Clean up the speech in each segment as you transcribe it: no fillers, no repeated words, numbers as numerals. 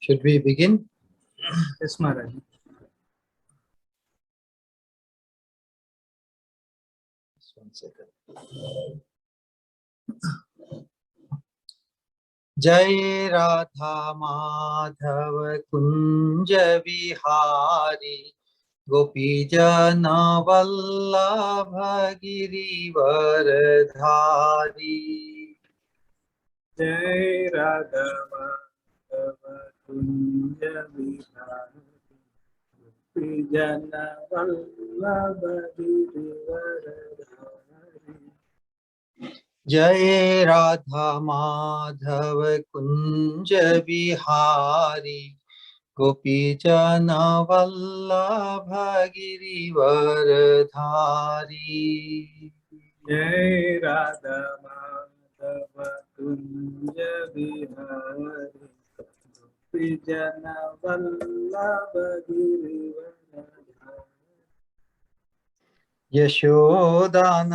Should we begin? Yes, Maharaj. Just 1 second. जय राधा माधव कुंज विहारी गोपी जन वल्लभ गिरिवर धारी। जय राधा माधव कुंज विहारी गोपी जन वल्लभ गिरिवर धारी। जय राधा माधव कुंज विहारी गोपी जन वल्लभ गिरिवर धारी। जय राधा माधव कुंज विहारी गोपी जन वल्लभ गिरिवर धारी। यशोदानंदन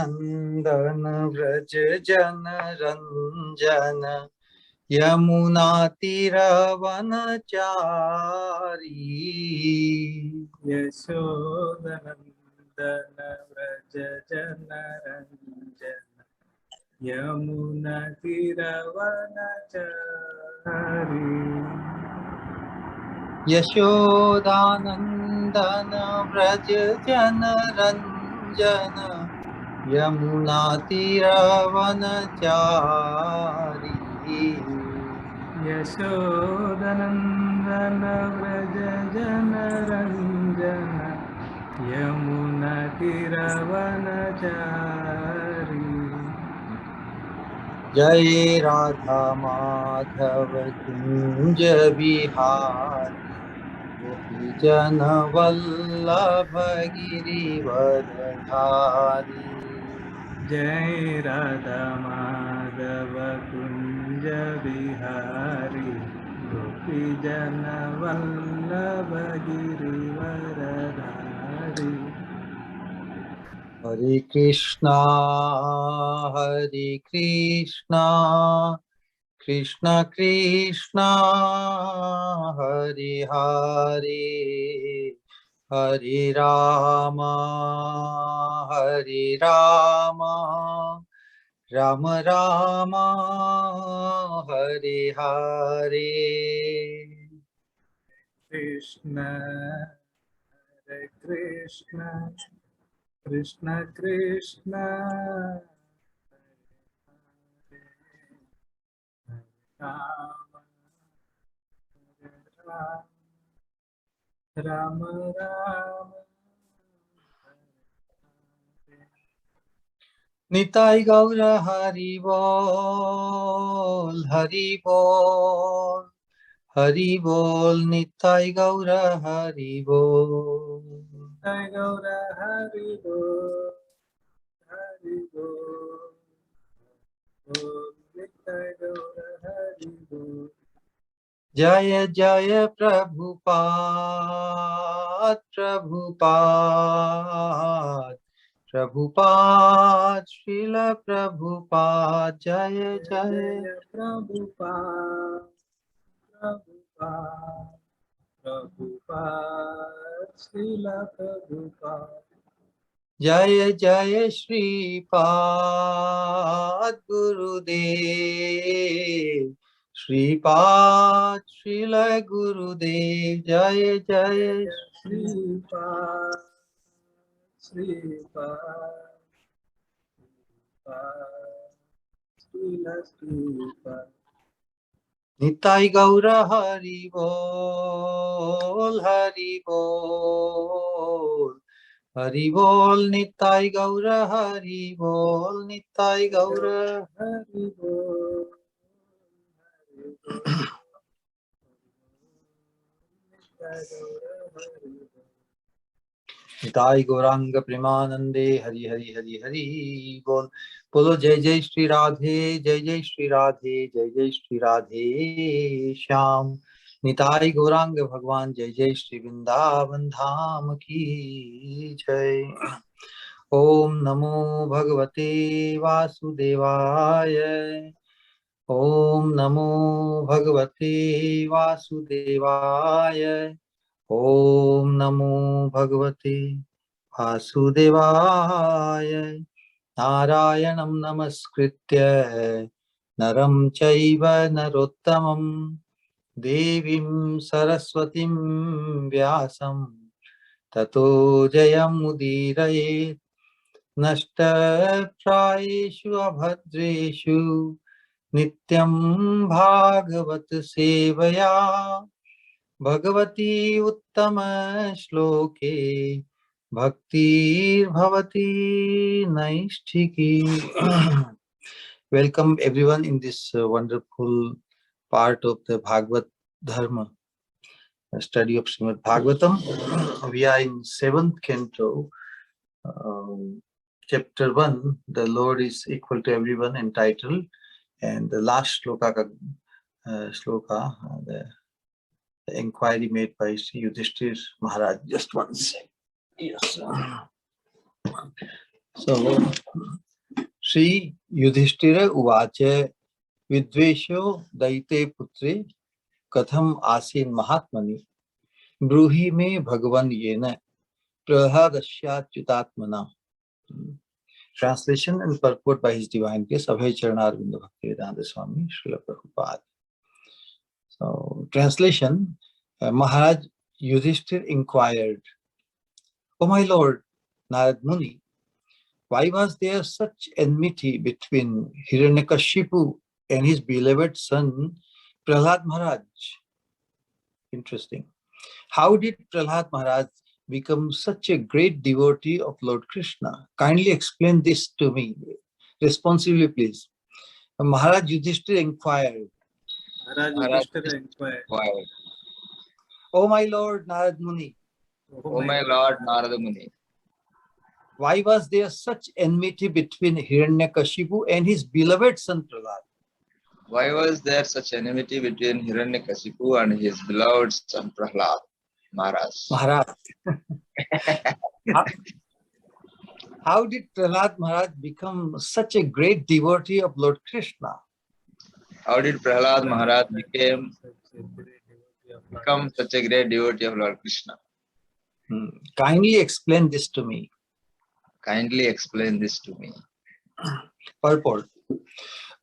व्रज जन रंजन यमुना तीरवन चारी। यशोदनंदन व्रज जन रंजन यमुना तीरवनचारी। यशोदानंदन व्रज जन रंजन यमुना तीरवन चारी। यशोदनंदन व्रज जन रंजन यमुना तीरवनचारी। जय राधा माधव कुंज विहारी गोपी जन वल्लभ गिरिवर धारी। जय राधा माधव कुंज विहारी गोपी जन वल्लभ गिरिवर धारी। हरे कृष्णा कृष्ण कृष्णा हरे हरे हरे राम राम राम हरे हरे। कृष्ण हरे कृष्ण कृष्ण कृष्ण हरे राम राम राम निताई गौर हरि बोल हरि बोल हरि बोल निताई गौर हरि बोल। जय गौर हरि बोल हरि बोल बोल जय गौर हरि बोल। जय जय प्रभुपाद प्रभुपाद प्रभुपाद श्रील प्रभुपाद जय जय जय प्रभुपाद प्रभुपाद प्रभुपाद श्रील प्रभुपाद। जय जय श्रीपाद गुरुदेव श्रीपाद श्रील गुरुदेव जय जय श्रीपाद श्रीपाद श्रील श्रीपाद। निताई गौर हरि बोल हरि बोल हरि बोल निताई गौर हरि बोल निताई गौर हरि बोल हरि बोल जय गौर हरि बोल। निताई गौरांग प्रेमानंदे हरि हरि हरि हरि बोल। बोलो जय जय श्री राधे जय जय श्री राधे जय जय श्री राधे श्याम। निताई गौरांग भगवान जय जय श्री वृंदावन धाम की जय। ओम नमो भगवते वासुदेवाय Om Namo Bhagavate Vasudevaya. Om Namo Bhagavate Vasudevaya. Narayanam Namaskritya Naram Chaiva Narottamam Devim Saraswatim Vyasam Tato Jayam Udiraye Nashta Prayeshu Abhadreshu Nityam Bhagavat Sevaya Bhagavati Uttama Shloke Bhaktir Bhavati Naishtiki. Welcome everyone in this wonderful part of the Bhagavad Dharma, study of Srimad Bhagavatam. We are in 7th canto, chapter 1. The Lord is equal to everyone, entitled, and the last sloka, the inquiry made by Sri Yudhishthir Maharaj. Just one second. Yes. So, Sri Yudhishthira Uvacha Vidvesho Daite Putre Katham Asin Mahatmani Bruhi me Bhagavan Yena Prahadashyachyutatmana. Translation and purport by His Divine Grace Abhay Charanarvinda Bhaktivedanta Swami Srila Prabhupada. So, translation, Maharaj Yudhishthir inquired, "O my Lord Narad Muni, why was there such enmity between Hiranyakashipu and his beloved son Prahlad Maharaj?" Interesting. How did Prahlad Maharaj become such a great devotee of Lord Krishna? Kindly explain this to me. Responsibly, please. Maharaj Yudhishthira inquired, Maharaj Yudhishthira inquired, "O my Lord Narad Muni, O my Lord Narada Muni, why was there such enmity between Hiranyakashipu and his beloved son Prahlad?" why was there such enmity between Hiranyakashipu and his beloved son Prahlad Maharaj? Maharaj. How did Prahlad Maharaj become such a great devotee of Lord Krishna? How did Prahlad Maharaj become such a great devotee of Lord Krishna? Kindly explain this to me. Kindly explain this to me. Purport.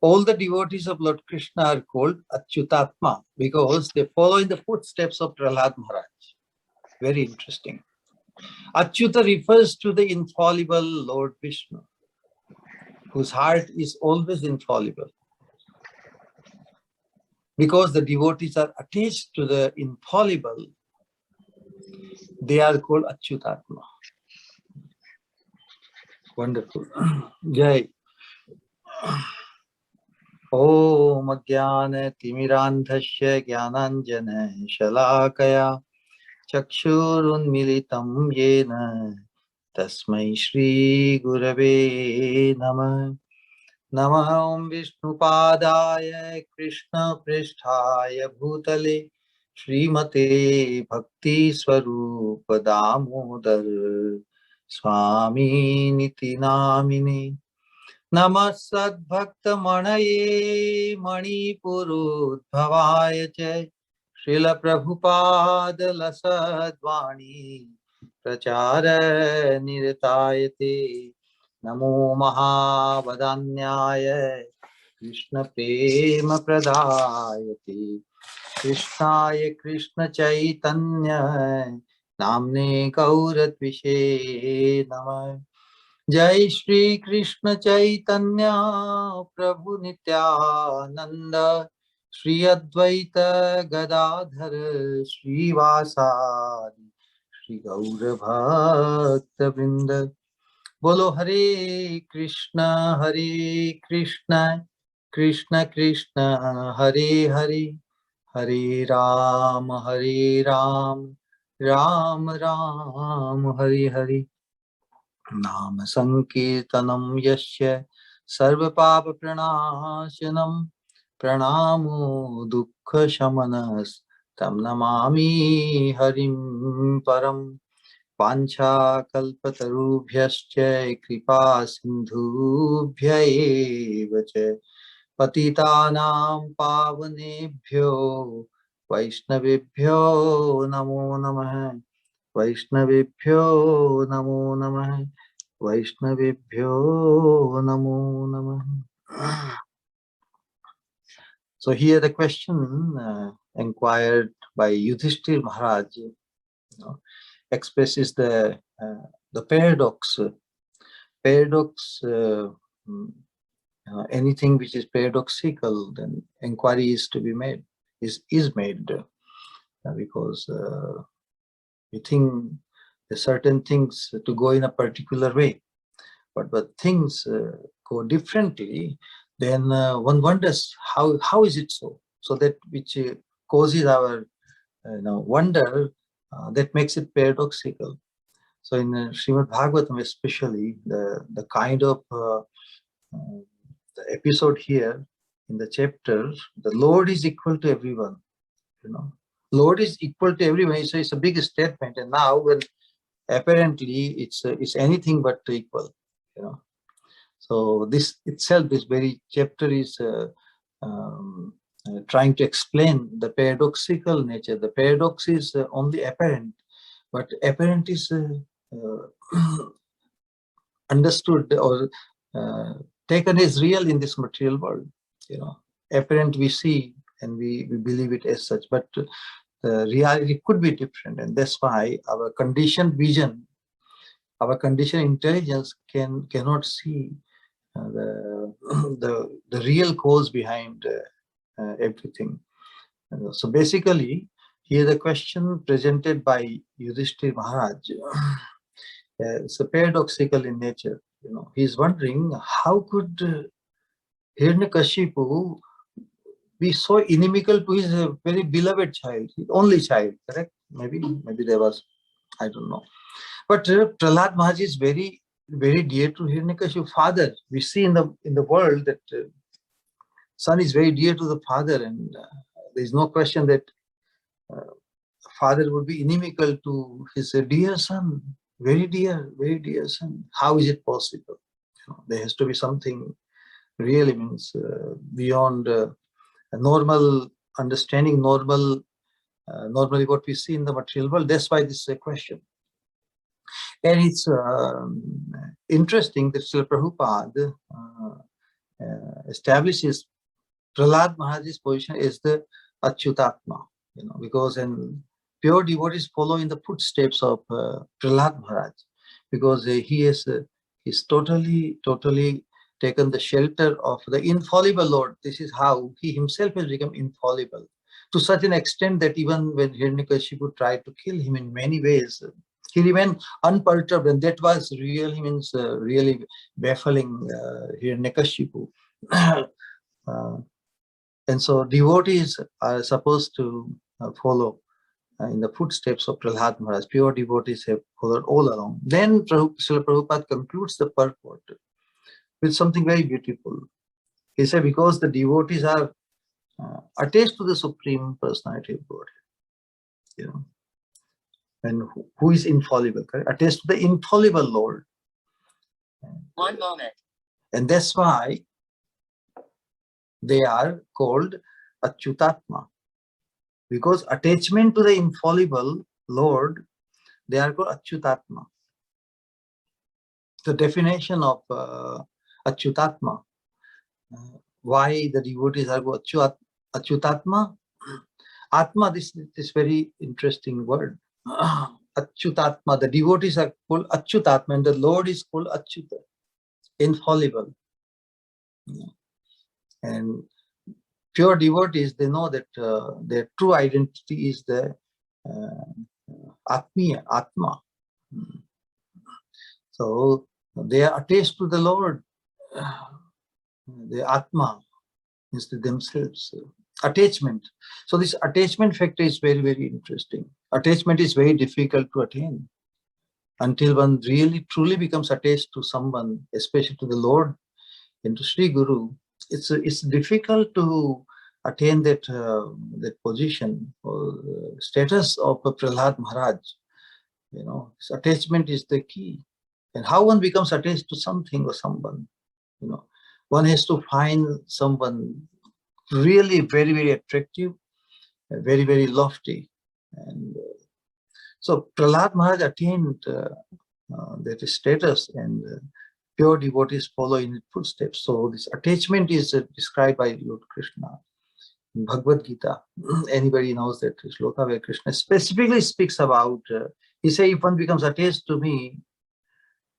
All the devotees of Lord Krishna are called Achyutatma because they follow in the footsteps of Prahlad Maharaj. Very interesting. Achyuta refers to the infallible Lord Vishnu, whose heart is always infallible. Because the devotees are attached to the infallible, they are called Achyutatma. Wonderful. Jai. Om Ajnana Timirandhasya Jnananjana Shalakaya Chakshurunmilitam Yena Tasmai Shri Gurave Namah. Namah Om Vishnupadaya Krishna Pristhaya Bhutale Srimate Bhakti Swarupa Damodar Swami Niti Namine. Namah Sadbhakta Manaye Manipurudbhavaya Jai Srila Prabhupada Lasadvani Prachara Niratayate Namo Mahavadanyaya Krishna Prema Pradayate Krishnaya Krishna Chaitanya Namne Gauratvishe Namah. Jai Shri Krishna Chaitanya Prabhu Nityananda Shri Advaita Gadadhar Shri Vasadi Shri Gaura Bhakta Vrinda. Bolo Hare Krishna Krishna Krishna Hare Hare Hare Ram Ram Ram Hare Hare. Nam Sankirtanam Yasya Sarva Papa Pranashanam Pranamo Dukkha Shamanas Tam Namami Harim Param. Pancha Kalpatarubhyascha Kripa Sindhubhya eva cha Patitanam pavanebhyo Vaishnavibhyo namo namah. Vaishnavibhyo namo namah. Vaishnavibhyo namo namah. So here the question inquired by Yudhishthir Maharaj, expresses the paradox. Paradox, anything which is paradoxical, then inquiry is to be made, is made, because we think there are certain things to go in a particular way, but things go differently, then one wonders how is it so? So that which causes our wonder, that makes it paradoxical. So in Srimad Bhagavatam especially, the kind of the episode here in the chapter, the Lord is equal to everyone. Lord is equal to everyone. So it's a big statement, and now when apparently it's anything but equal. So this itself, this very chapter is trying to explain the paradoxical nature. The paradox is only apparent, but apparent is understood or taken as real in this material world. Apparent we see and we believe it as such, but the reality could be different, and that's why our conditioned vision, our conditioned intelligence cannot see the real cause behind everything. So basically, here the question presented by Yudhishthir Maharaj is paradoxical in nature. He's wondering how could Hiranyakashipu be so inimical to his very beloved child, his only child, correct? Maybe there was, I don't know. But Prahlad Maharaj is very, very dear to Hiranyakashipu's father. We see in the world that son is very dear to the father, and there is no question that father would be inimical to his dear son, very dear son. How is it possible? There has to be something really means beyond a normal understanding, normally what we see in the material world. That's why this is a question. And it's interesting that Srila Prabhupada establishes Prahlad Maharaj's position as the Achyutatma, because in pure devotees follow in the footsteps of Prahlad Maharaj, because he's totally taken the shelter of the infallible Lord. This is how he himself has become infallible, to such an extent that even when Hiranyakashipu tried to kill him in many ways, he remained unperturbed, and that was really means really baffling Hiranyakashipu. And so devotees are supposed to follow in the footsteps of Prahlad Maharaj. Pure devotees have followed all along. Then Srila Prabhupada concludes the purport with something very beautiful. He said, because the devotees are attached to the Supreme Personality of Godhead, and who is infallible, correct? Attached to the infallible Lord. One moment. And that's why they are called Achyutatma. Because attachment to the infallible Lord, they are called Achyutatma. The definition of Achyutatma, why the devotees are called Achyutatma? Atma, this very interesting word. Achyutatma, the devotees are called Achyutatma, and the Lord is called Achyuta, infallible. And pure devotees, they know that their true identity is the Atma. So they are attached to the Lord. The Atma is to themselves. Attachment. So this attachment factor is very, very interesting. Attachment is very difficult to attain until one really truly becomes attached to someone, especially to the Lord and to Sri Guru. It's difficult to attain that position or status of Prahlad Maharaj. Attachment is the key. And how one becomes attached to something or someone, One has to find someone really very, very attractive, very, very lofty. And so Prahlad Maharaj attained that status, and pure devotees follow in his footsteps. So this attachment is described by Lord Krishna in Bhagavad Gita. Anybody knows that shloka where Krishna specifically speaks about, he says, if one becomes attached to me,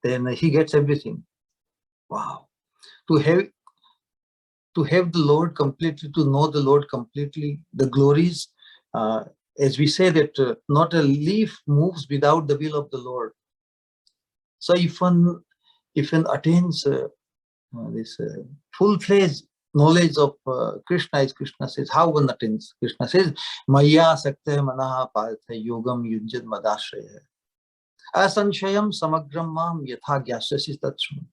then he gets everything. Wow. To have the Lord completely, to know the Lord completely, the glories, as we say that not a leaf moves without the will of the Lord. So if one attains this full-fledged knowledge of Krishna, as Krishna says, how one attains? Krishna says, Maya Saktya Manaha Partha Yogam Yunjad Madashraya Asanshayam Samagram Mam Yatha Gyasasi Tatshma.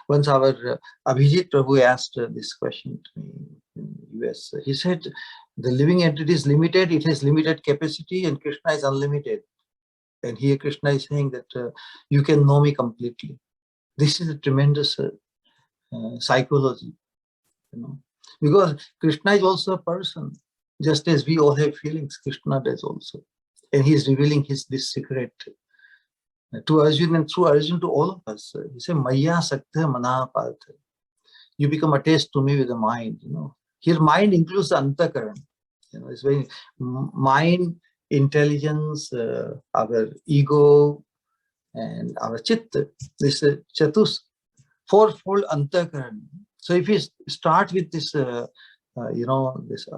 Once our Abhijit Prabhu asked this question to me in US. He said, the living entity is limited, it has limited capacity, and Krishna is unlimited. And here Krishna is saying that you can know me completely. This is a tremendous psychology, because Krishna is also a person. Just as we all have feelings, Krishna does also. And he is revealing this secret to Arjuna, and through Arjuna to all of us. He said, Maya Saktya Manaha Partha. You become attached to me with the mind. Here mind includes the antakaran. It's very mind, intelligence, our ego, and our chitta. This chatus, fourfold antakaran. So if we start with this, this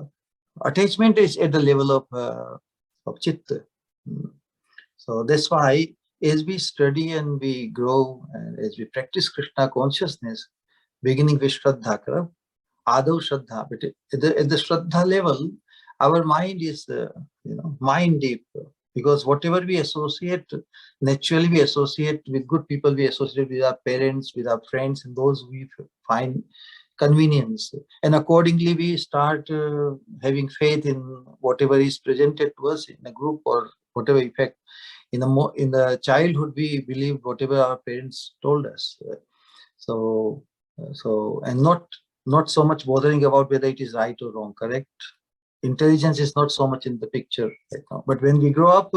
attachment is at the level of chitta. So that's why as we study and we grow and as we practice Krishna consciousness, beginning with Shraddha, Adav Shraddha, but at the Shraddha level, our mind is, mind deep, because whatever we associate, naturally we associate with good people, we associate with our parents, with our friends, and those we find convenience. And accordingly, we start having faith in whatever is presented to us in a group or whatever effect. In the childhood, we believe whatever our parents told us. And not so much bothering about whether it is right or wrong, correct? Intelligence is not so much in the picture right now. But when we grow up,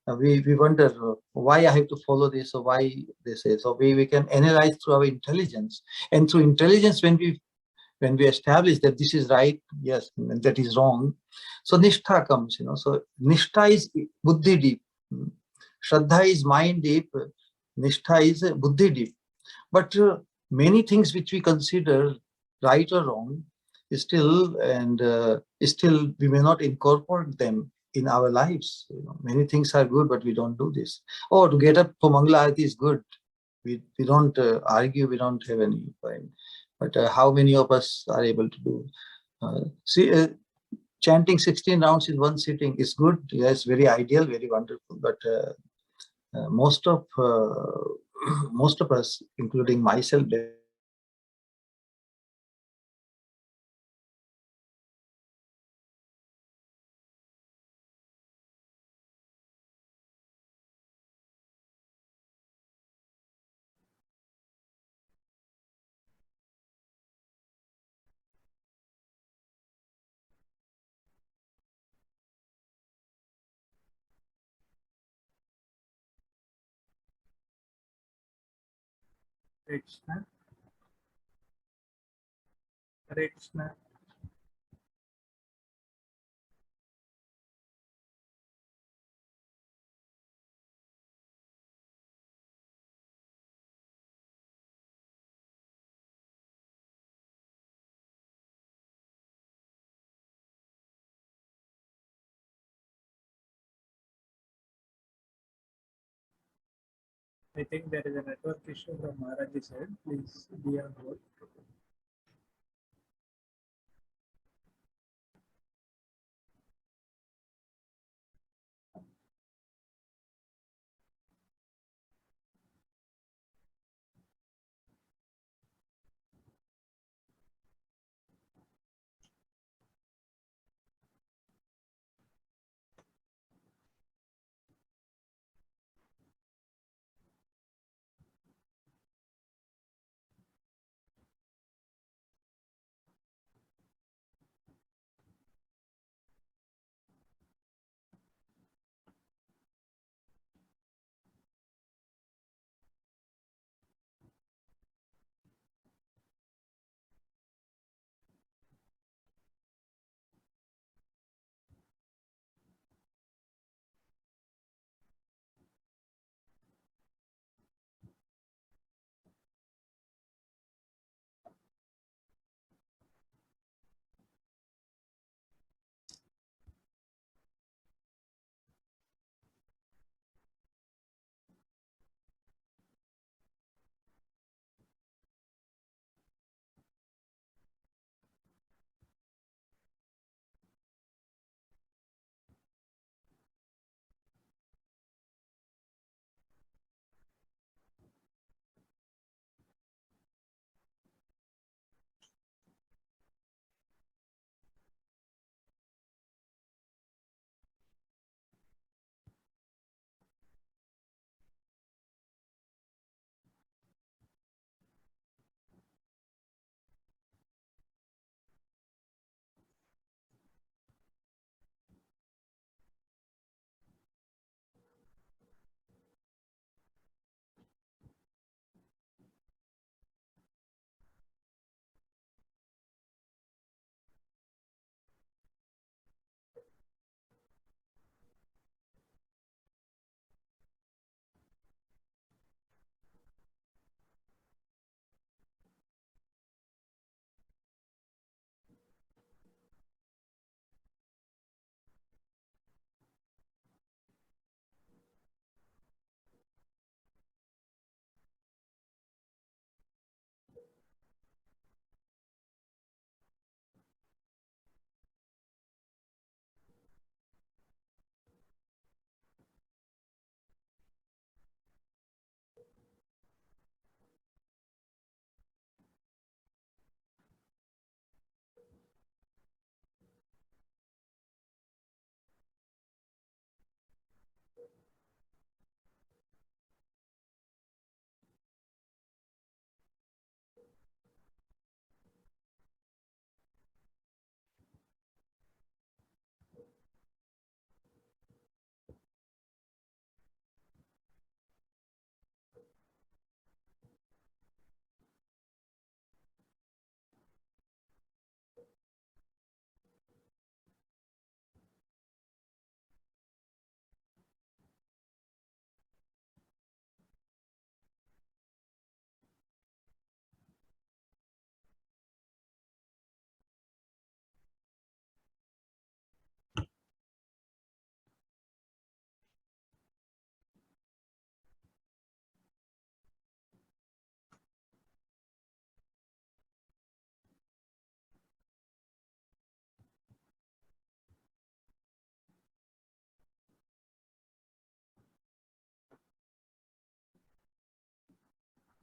we wonder why I have to follow this or why they say. So we can analyze through our intelligence. And through intelligence, when we establish that this is right, yes, and that is wrong, so nishtha comes, So nishtha is buddhi deep. Shraddha is mind deep. Nishtha is buddhi deep. But many things which we consider right or wrong, still we may not incorporate them in our lives. Many things are good, but we don't do this. Oh, to get up for Mangala Arati is good. We don't argue. We don't have any point. But how many of us are able to do? Chanting 16 rounds in one sitting is good. Yes, very ideal, very wonderful. But most of us, including myself, Hare Krishna. Hare Krishna. I think there is a network issue from Maharaj's side. Please be on hold.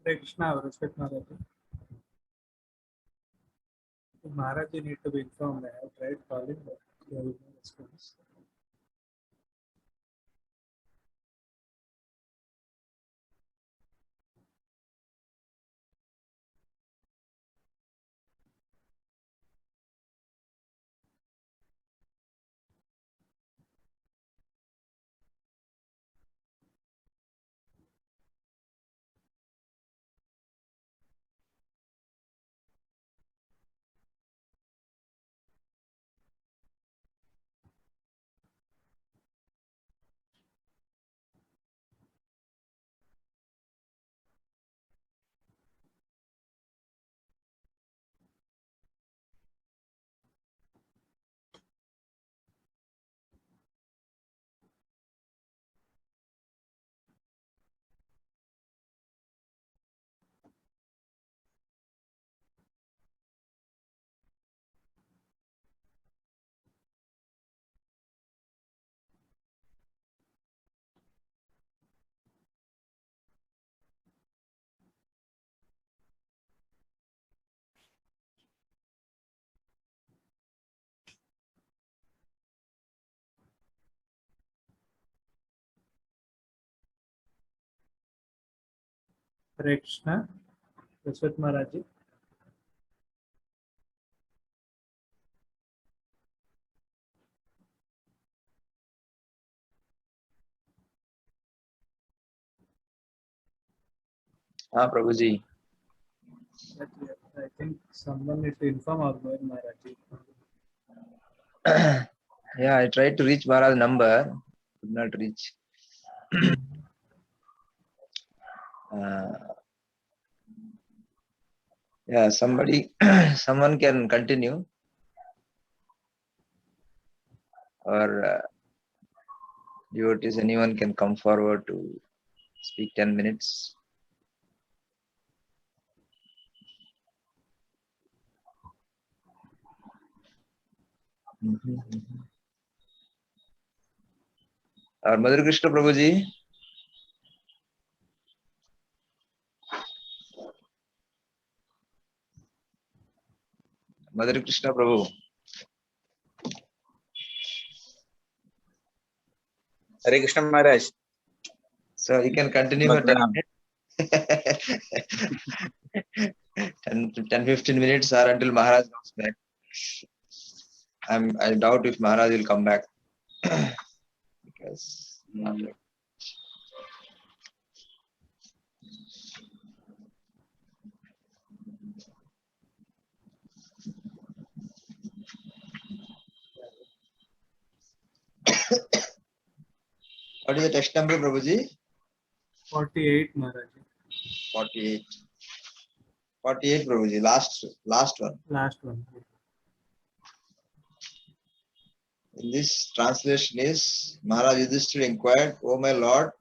Hare Krishna, respect Maharaj. Maharaj, you need to be informed. I have tried calling, but there is no response. Hare Krishna, respect Maharaj. Prabhuji. I think someone need to inform our Maharaj. Yeah, I tried to reach Maharaj's number, could not reach. Yeah, someone can continue, or devotees, anyone can come forward to speak 10 minutes. Or Mother Krishna Prabhuji. Mother Krishna Prabhu. Hare Krishna Maharaj. So you can continue for 10 minutes. 10-15 minutes or until Maharaj comes back. I doubt if Maharaj will come back. Because what is the text number, Prabhuji? 48, Maharaj. 48. 48, Prabhuji. Last one. Last one. In this translation is Maharaj Yudhishthira inquired, "O my Lord,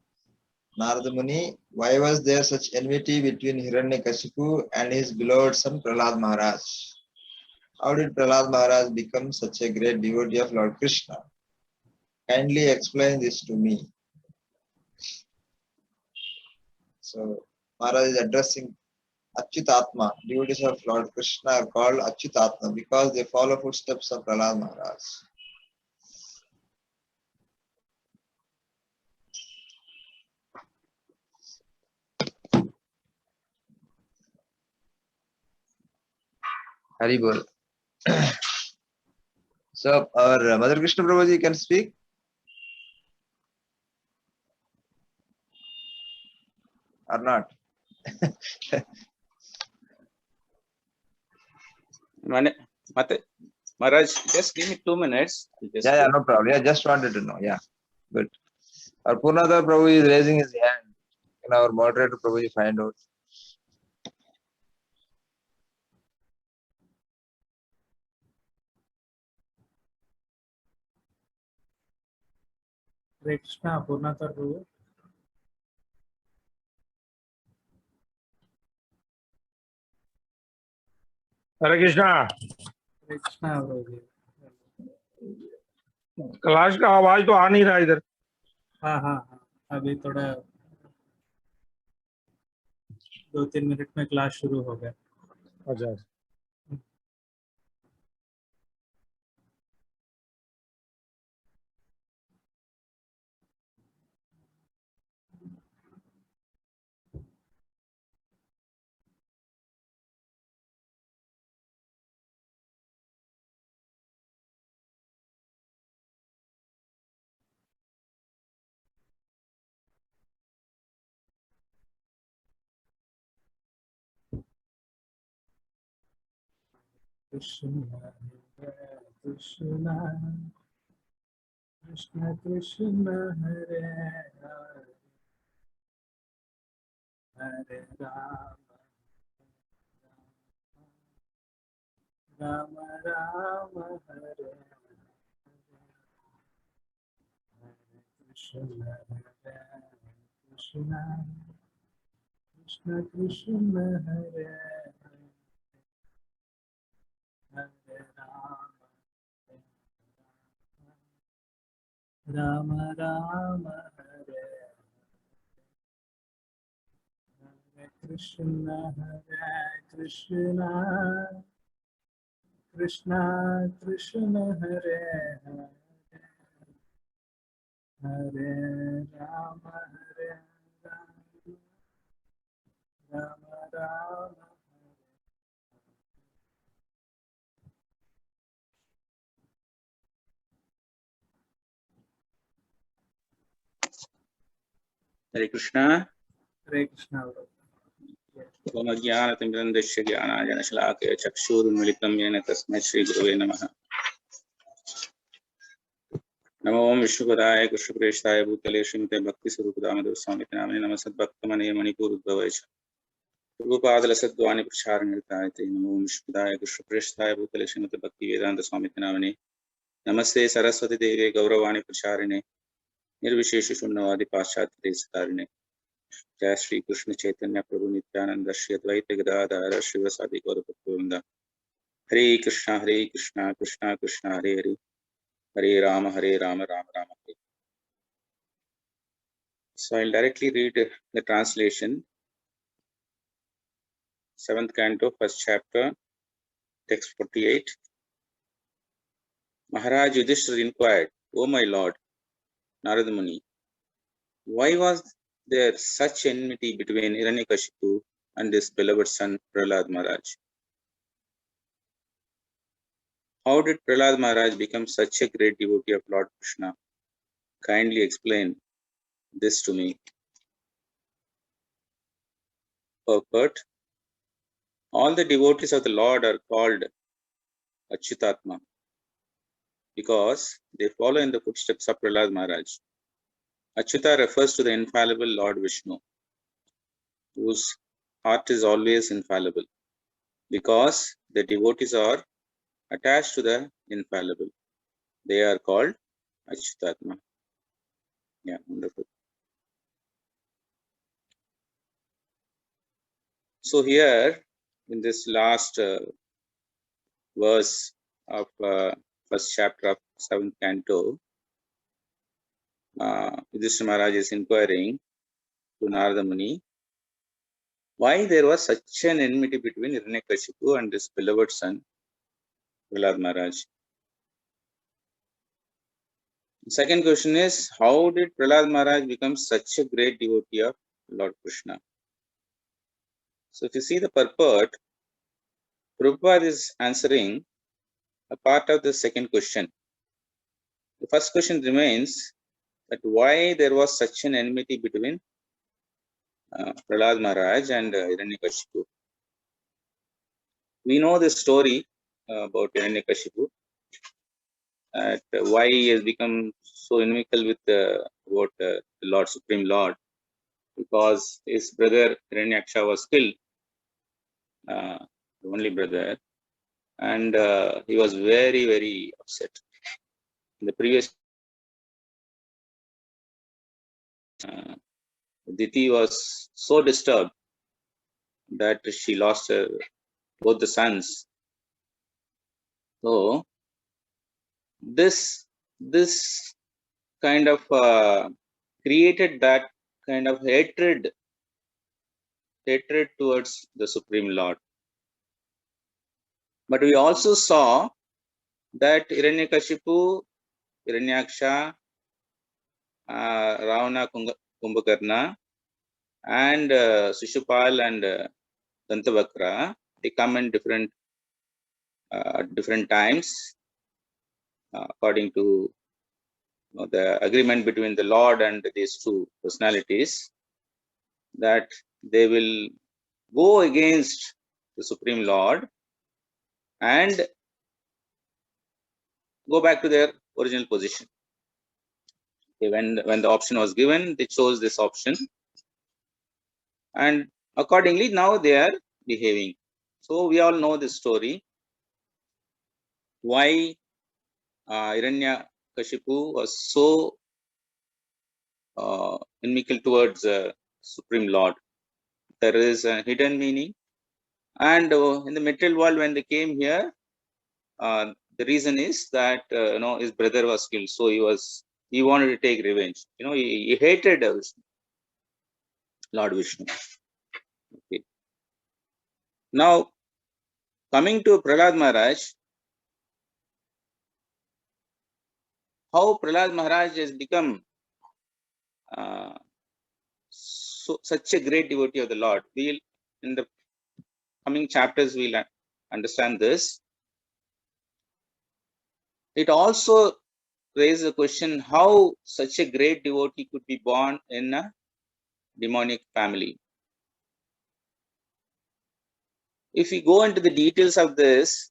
Narada Muni, why was there such enmity between Hiranyakashipu and his beloved son Prahlad Maharaj? How did Prahlad Maharaj become such a great devotee of Lord Krishna? Kindly explain this to me." So Maharaj is addressing Achyutatma. Devotees of Lord Krishna are called Achyutatma because they follow footsteps of Prahlad Maharaj. Hari Bol. So our Mother Krishna Prabhuji can speak. Or not? Maharaj, just give me 2 minutes. Yeah, no problem. Yeah, just wanted to know. Yeah, good. Our Purnadhar Prabhu is raising his hand. Can our moderator Prabhuji find out? Hare Krishna, Purnadhar Prabhu. Hare Krishna. Hare Krishna, Prabhu. Kailash का आवाज तो आ नहीं रहा इधर। हाँ हाँ हाँ, अभी थोड़ा 2-3 मिनट में क्लास शुरू हो गया। अच्छा Krishna Krishna Krishna Krishna Hare Hare Hare Ram Ram Ram Hare Hare Krishna Krishna Krishna Krishna Hare Hare Hare Ram Ram Hare Hare Krishna Krishna Krishna Hare Hare Hare Ram Ram Ram Hare Krishna. Hare Krishna Om Ajnanatimbrandasya Jnanajana Shalakaya Chakshurunmilitam Yena Tasmai Shri Gurave Namaha. Namo Om Vishnupadaya Krishnapreshthaya Bhutale Srimate Bhakti Swarupadamadu Swamiti Namane Namasad Bhaktamane Manipur Udbhavaicha Rupapadala Sadvani Pracharnirtayate Namo Om Vishnupadaya Krishnapreshthaya Bhutale Srimate Bhaktivedanta Swamiti Namane Namaste Saraswati Devi Gauravani Pracharine Nirvishesha Shunnavadi Paschat Destarine Jai Shri Krishna Chaitanya Prabhu Nityananda Shri Advaita Gadadhara Shivasadi Gaurabhaktivinoda Hare Krishna Krishna Krishna Hare Hare Hare Rama Rama Rama Hare. So I'll directly read the translation. 7th canto, 1st chapter, text 48. Maharaj Yudhishthira inquired, O my lord, Narada Muni, why was there such enmity between Hiranyakashipu and his beloved son Prahlad Maharaj? How did Prahlad Maharaj become such a great devotee of Lord Krishna? Kindly explain this to me. Purport: all the devotees of the Lord are called Achyutatma because they follow in the footsteps of Prahlad Maharaj. Achyuta refers to the infallible Lord Vishnu, whose heart is always infallible, because the devotees are attached to the infallible. They are called Achyutatma. Yeah, wonderful. So here, in this last verse of first chapter of 7th canto, Yudhishthira Maharaj is inquiring to Narada Muni why there was such an enmity between Hiranyakashipu and his beloved son Prahlad Maharaj. The second question is, how did Prahlad Maharaj become such a great devotee of Lord Krishna? So if you see the purport, Prabhupada is answering a part of the second question. The first question remains that why there was such an enmity between Prahlad Maharaj and Hiranyakashipu. We know the story about Hiranyakashipu, why he has become so inimical with about the Lord, Supreme Lord, because his brother Hiranyaksha was killed, the only brother, and he was very, very upset. In the previous, Diti was so disturbed that she lost both the sons. So this kind of created that kind of hatred hatred towards the Supreme Lord. But we also saw that Hiranyakashipu, Hiranyaksha, Ravana, Kumbhakarna, and Shishupal and Dantavakra, they come in different times according to the agreement between the Lord and these two personalities, that they will go against the Supreme Lord and go back to their original position. Okay, when the option was given, they chose this option, and accordingly now they are behaving. So we all know this story, why Hiranyakashipu was so inimical towards Supreme Lord. There is a hidden meaning, and in the material world, when they came here, the reason is that his brother was killed, so he wanted to take revenge. He hated Lord Vishnu. Okay. Now coming to Prahlad Maharaj, how Prahlad Maharaj has become such a great devotee of the Lord. We'll, in the coming chapters, we'll understand this. It also raises a question how such a great devotee could be born in a demonic family. If we go into the details of this,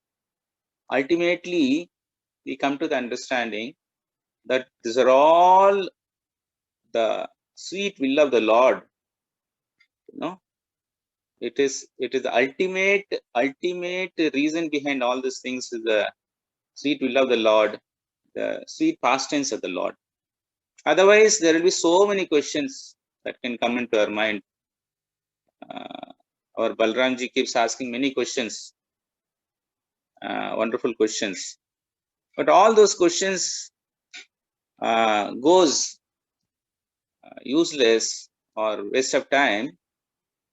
ultimately we come to the understanding that these are all the sweet will of the Lord. It is the ultimate reason behind all these things is the sweet will of the Lord, the sweet pastimes of the Lord. Otherwise, there will be so many questions that can come into our mind. Our Balramji keeps asking many questions, wonderful questions. But all those questions goes useless or waste of time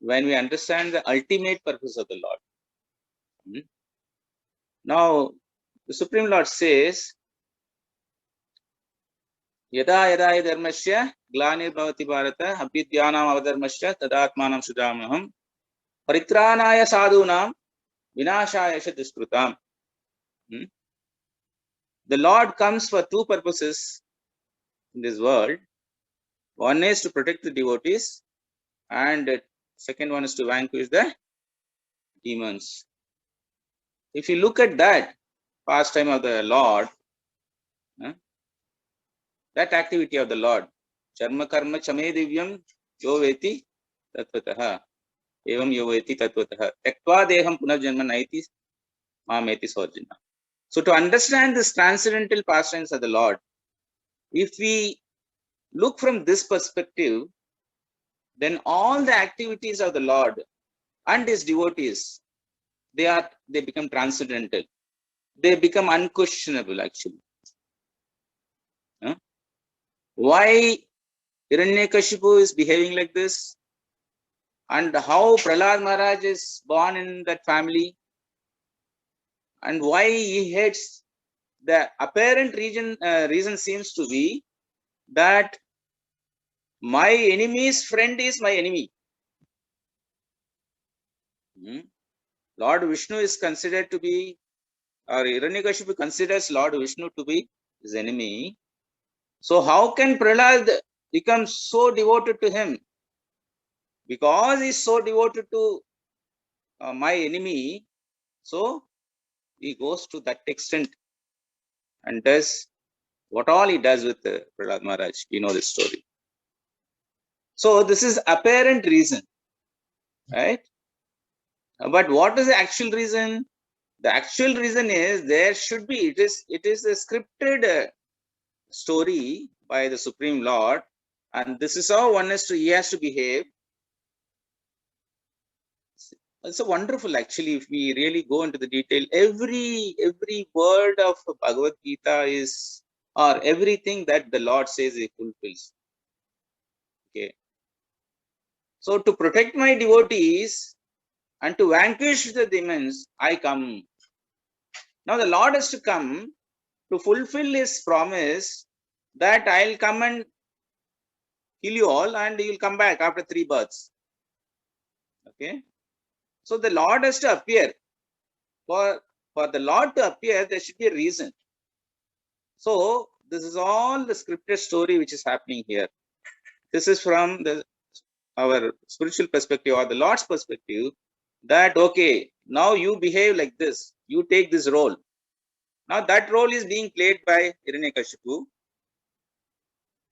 when we understand the ultimate purpose of the Lord. Now, the Supreme Lord says, Yada yada dharmasya glanir-bhavati bharata abhidyanam avadharmasya tadatmanam sudhamaham paritranaya sadhunam vinashaya duskrutam. The Lord comes for two purposes in this world. One is to protect the devotees, and second one is to vanquish the demons. If you look at that pastime of the Lord, that activity of the Lord, Charma karma chame divyam yo veti tatvataha evam yo veti tatvataha tektva deham punarjanma naiti mameti swarjina. So to understand this transcendental pastimes of the Lord, if we look from this perspective, then all the activities of the Lord and his devotees, they become transcendental. They become unquestionable actually. Why Hiranyakashipu is behaving like this, and how Prahlad Maharaj is born in that family, and why he hates, the apparent reason seems to be that my enemy's friend is my enemy. Lord Vishnu is considered to be, or Hiranyakashipu considers Lord Vishnu to be his enemy. So how can Prahlad become so devoted to him? Because he is so devoted to my enemy, so he goes to that extent and does what all he does with Prahlad Maharaj. You know this story. So this is apparent reason, right? But what is the actual reason? The actual reason is there should be, it is a scripted story by the Supreme Lord, and this is how he has to behave. It's so wonderful actually. If we really go into the detail, every word of Bhagavad Gita is, or everything that the Lord says, he fulfills. Okay. So to protect my devotees and to vanquish the demons, I come. Now the Lord has to come to fulfill his promise that I'll come and kill you all and you'll come back after 3 births. Okay. So the Lord has to appear. For the Lord to appear, there should be a reason. So this is all the scripture story which is happening here. This is from our spiritual perspective or the Lord's perspective, that okay, now you behave like this, you take this role. Now that role is being played by Hiranyakashipu,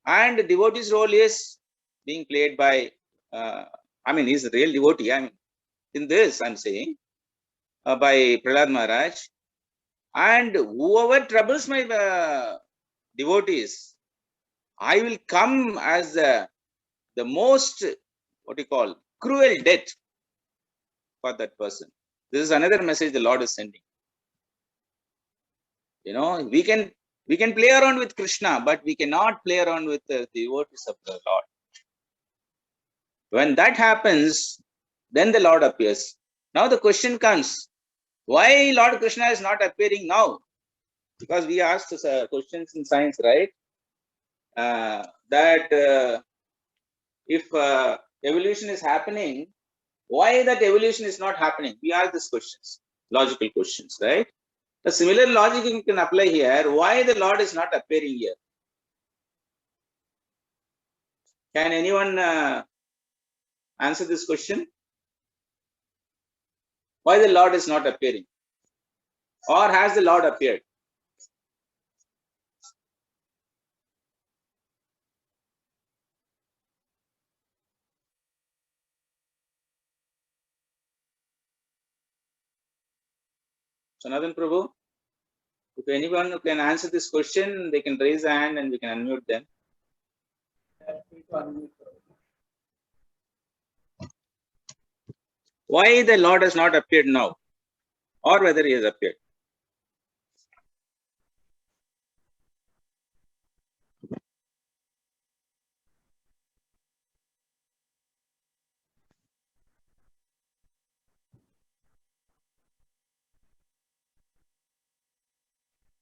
and the devotee's role is being played by, he's a real devotee. In this I'm saying, by Prahlad Maharaj. And whoever troubles my devotees, I will come as the most, cruel death for that person. This is another message the Lord is sending. You know, we can play around with Krishna, but we cannot play around with the devotees of the Lord. When that happens, then the Lord appears. Now the question comes, why Lord Krishna is not appearing now? Because we asked questions in science, right? That if evolution is happening, why that evolution is not happening? We ask these questions, logical questions, right? The similar logic you can apply here. Why the Lord is not appearing here? Can anyone answer this question? Why the Lord is not appearing? Or has the Lord appeared? Sanatan Prabhu, if anyone can answer this question, they can raise a hand and we can unmute them. Why the Lord has not appeared now, or whether he has appeared?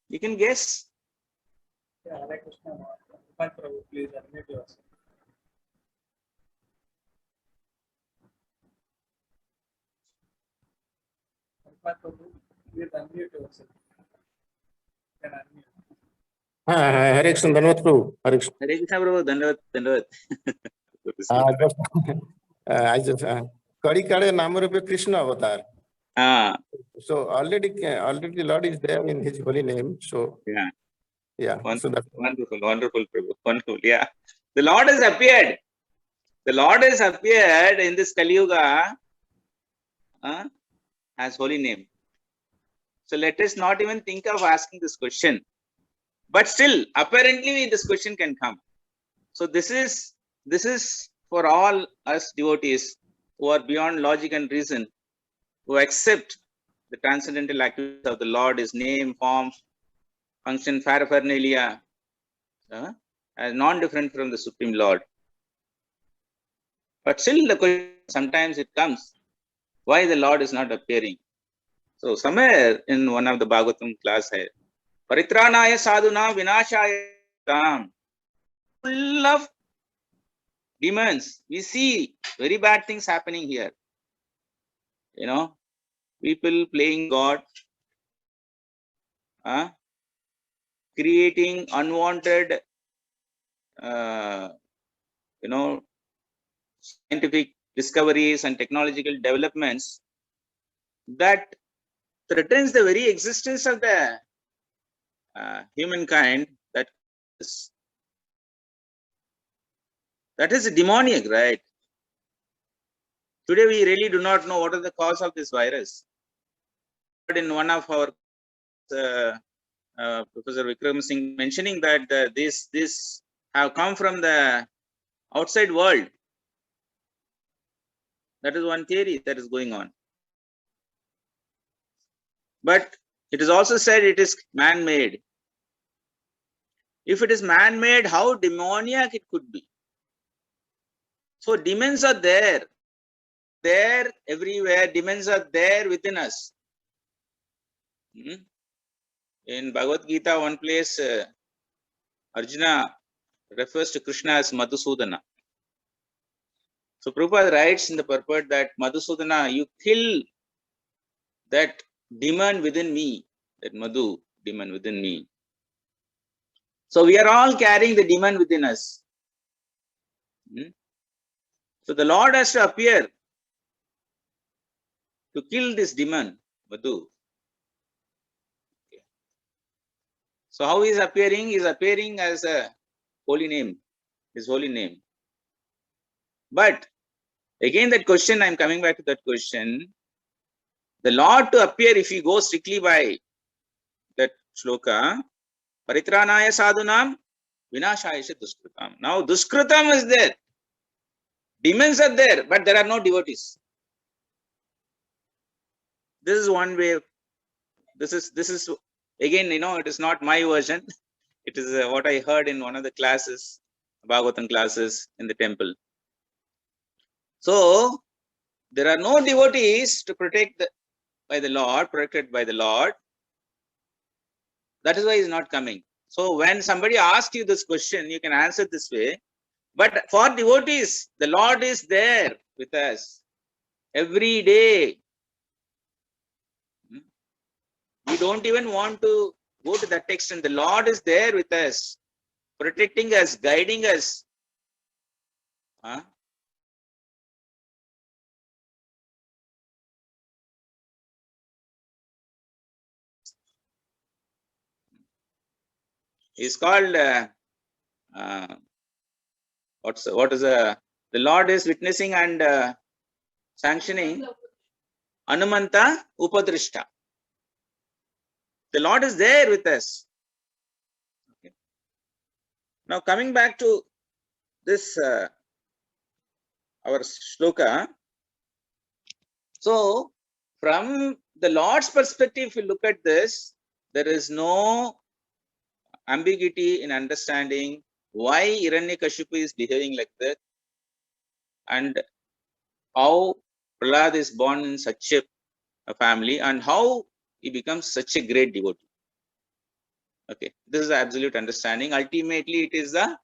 You can guess. Yeah, Hare Krishna. Prabhu, please unmute yourself. Prabhu, please unmute yourself. You can unmute. Hare Krishna, Dhanavad Prabhu. Hare Krishna. Hare Krishna Prabhu, Dandavad. I just Kari Kare Namarupe Krishna avatar. So already Lord is there in his holy name. So yeah. Wonderful, Prabhu. Wonderful. Yeah. The Lord has appeared. The Lord has appeared in this Kali Yuga as holy name. So let us not even think of asking this question. But still, apparently this question can come. So this is for all us devotees who are beyond logic and reason, who accept the transcendental activities of the Lord, his name, form, function, paraphernalia, as non-different from the Supreme Lord. But still the question, sometimes it comes, why the Lord is not appearing? So somewhere in one of the Bhagavatam class here, Paritranaya sadhuna vinashaya tam, full of demons. We see very bad things happening here. You know, people playing God, creating unwanted, scientific discoveries and technological developments that threatens the very existence of the humankind. That is demoniac, right? Today we really do not know what is the cause of this virus. But in one of our Professor Vikram Singh mentioning that this have come from the outside world. That is one theory that is going on. But it is also said it is man-made. If it is man-made, how demoniac it could be? So demons are there. There everywhere. Demons are there within us. In Bhagavad Gita, one place, Arjuna refers to Krishna as Madhusudana. So Prabhupada writes in the purport that Madhusudana, you kill that demon within me, that Madhu demon within me. So we are all carrying the demon within us. So the Lord has to appear to kill this demon, Madhu. So how he is appearing? He is appearing as a holy name, his holy name. But again, that question, I am coming back to that question. The Lord to appear, if you go strictly by that shloka, Paritranaya sadhunam, vinashayasya duskritam. Now duskritam is there. Demons are there, but there are no devotees. This is one way. This is again, it is not my version. It is what I heard in one of the classes, Bhagavatam classes in the temple. So there are no devotees to protect by the Lord, protected by the Lord. That is why he is not coming. So when somebody asks you this question, you can answer this way. But for devotees, the Lord is there with us every day. We don't even want to go to that extent. The Lord is there with us, protecting us, guiding us. He's called the Lord is witnessing and sanctioning Anumanta Upadrishta. The Lord is there with us. Okay. Now coming back to this our shloka. So from the Lord's perspective, if you look at this, there is no ambiguity in understanding why Hiranyakashipu is behaving like that and how Prahlad is born in such a family and how he becomes such a great devotee. Okay, this is the absolute understanding. Ultimately, it is the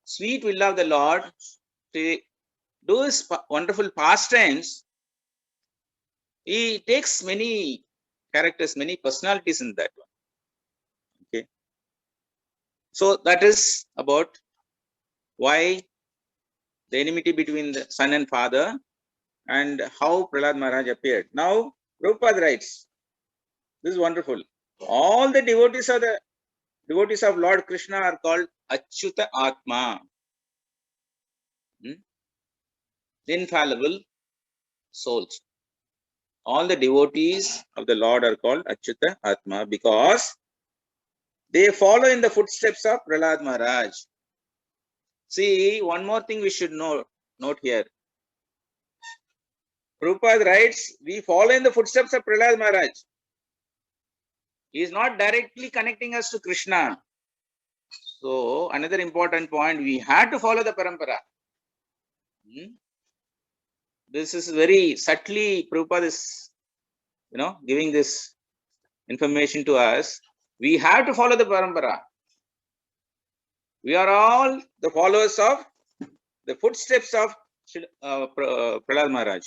sweet will of the Lord to do his wonderful pastimes. He takes many characters, many personalities in that one. Okay, so that is about why the enmity between the son and father and how Prahlad Maharaj appeared. Now, Prabhupada writes, this is wonderful. All the devotees of Lord Krishna are called Achyuta Atma, infallible souls. All the devotees of the Lord are called Achyuta Atma because they follow in the footsteps of Prahlad Maharaj. See, one more thing we should note here. Prabhupada writes, we follow in the footsteps of Prahlad Maharaj. He is not directly connecting us to Krishna. So, another important point, we had to follow the parampara. This is very subtly, Prabhupada is, giving this information to us. We have to follow the parampara. We are all the followers of the footsteps of Prahlad Maharaj.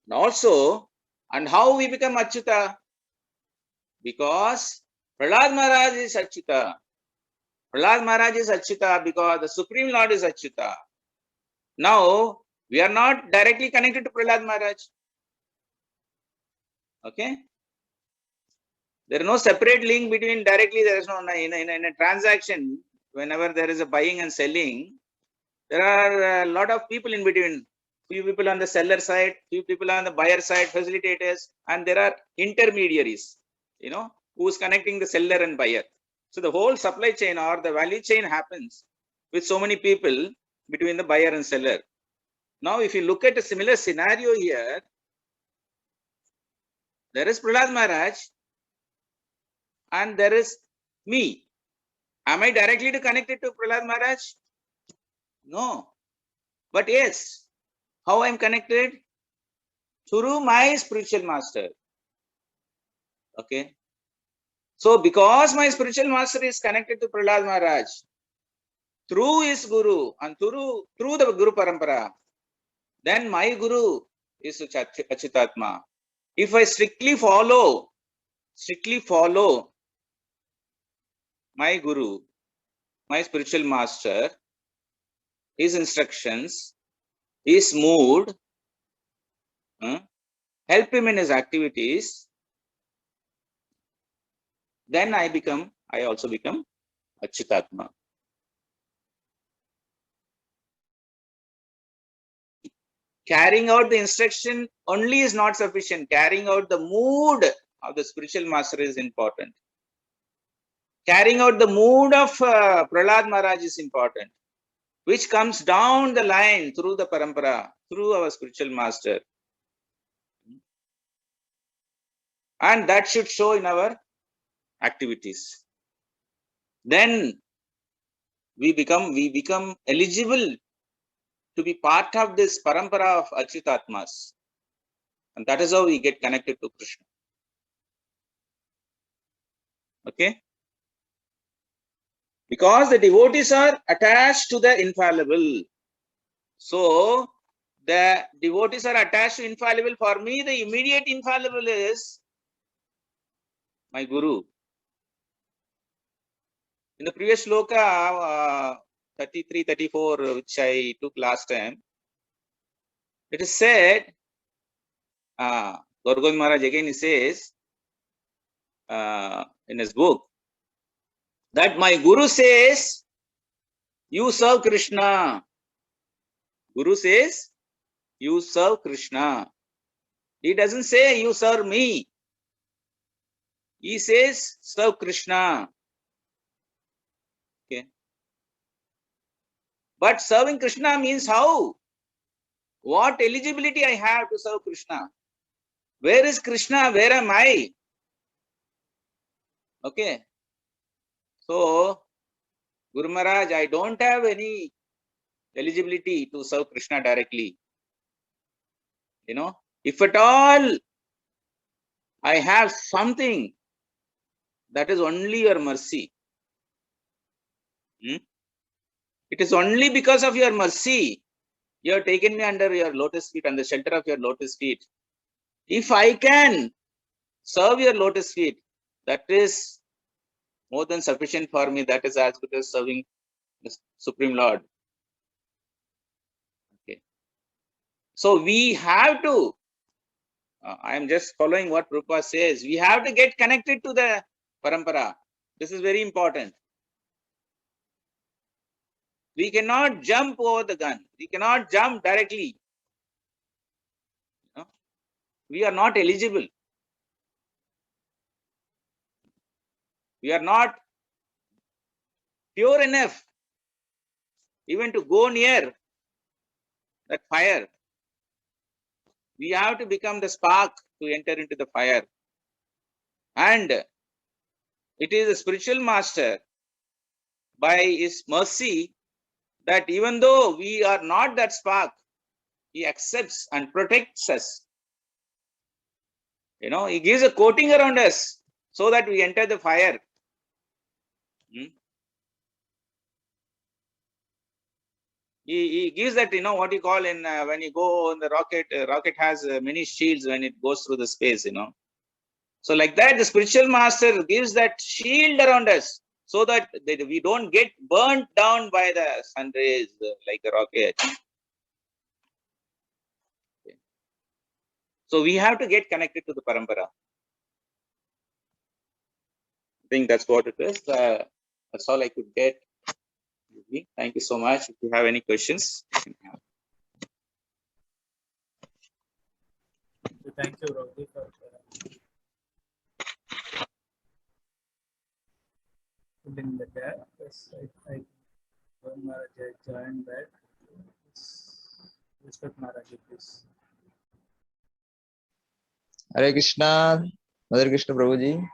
And also, and how we become Achyuta? Because Prahlad Maharaj is Achyuta. Prahlad Maharaj is Achyuta because the Supreme Lord is Achyuta. Now, we are not directly connected to Prahlad Maharaj. Okay? There is no separate link between directly, there is no, in a transaction, whenever there is a buying and selling, there are a lot of people in between. Few people on the seller side, few people on the buyer side, facilitators, and there are intermediaries, who's connecting the seller and buyer. So the whole supply chain or the value chain happens with so many people between the buyer and seller. Now, if you look at a similar scenario here, there is Prahlad Maharaj and there is me. Am I directly connected to Prahlad Maharaj? No. But yes, how I am connected? Through my spiritual master. Okay. So because my spiritual master is connected to Prahlad Maharaj, through his guru and through the Guru Parampara, then my guru is Achyutatma. If I strictly follow my guru, my spiritual master, his instructions, his mood, help him in his activities, then I also become Achyutatma. Carrying out the instruction only is not sufficient. Carrying out the mood of the spiritual master is important. Carrying out the mood of Prahlad Maharaj is important, which comes down the line through the parampara, through our spiritual master. And that should show in our activities. Then we become eligible to be part of this parampara of Achyutatmas. And that is how we get connected to Krishna. Okay? Because the devotees are attached to the infallible. So, the devotees are attached to infallible. For me, the immediate infallible is my Guru. In the previous shloka 33, 34, which I took last time, it is said, Gaur Govind Maharaj again he says in his book, that my Guru says, you serve Krishna. Guru says, you serve Krishna. He doesn't say, you serve me. He says, serve Krishna. Okay. But serving Krishna means how? What eligibility I have to serve Krishna? Where is Krishna? Where am I? Okay. So, Guru Maharaj, I don't have any eligibility to serve Krishna directly. You know, if at all I have something, that is only your mercy. It is only because of your mercy you have taken me under your lotus feet, under the shelter of your lotus feet. If I can serve your lotus feet, that is more than sufficient for me. That is as good as serving the Supreme Lord. Okay. So we have to, I am just following what Rupa says, we have to get connected to the parampara. This is very important. We cannot jump over the gun. We cannot jump directly. We are not eligible. We are not pure enough even to go near that fire. We have to become the spark to enter into the fire. And it is the spiritual master, by his mercy, that even though we are not that spark, he accepts and protects us. You know, he gives a coating around us so that we enter the fire. He gives that, you know, what you call in when you go in the rocket, rocket has many shields when it goes through the space, you know. So like that, the spiritual master gives that shield around us so that we don't get burnt down by the sun rays like a rocket. Okay. So we have to get connected to the parampara. I think that's what it is. That's all I could get. Thank you so much. If you have any questions, you can have. Thank you, Ravi, for putting the gap. Yes, I Maharaj joined that. Respect Maharaj, please. Hare Krishna, Mother Krishna Prabhuji.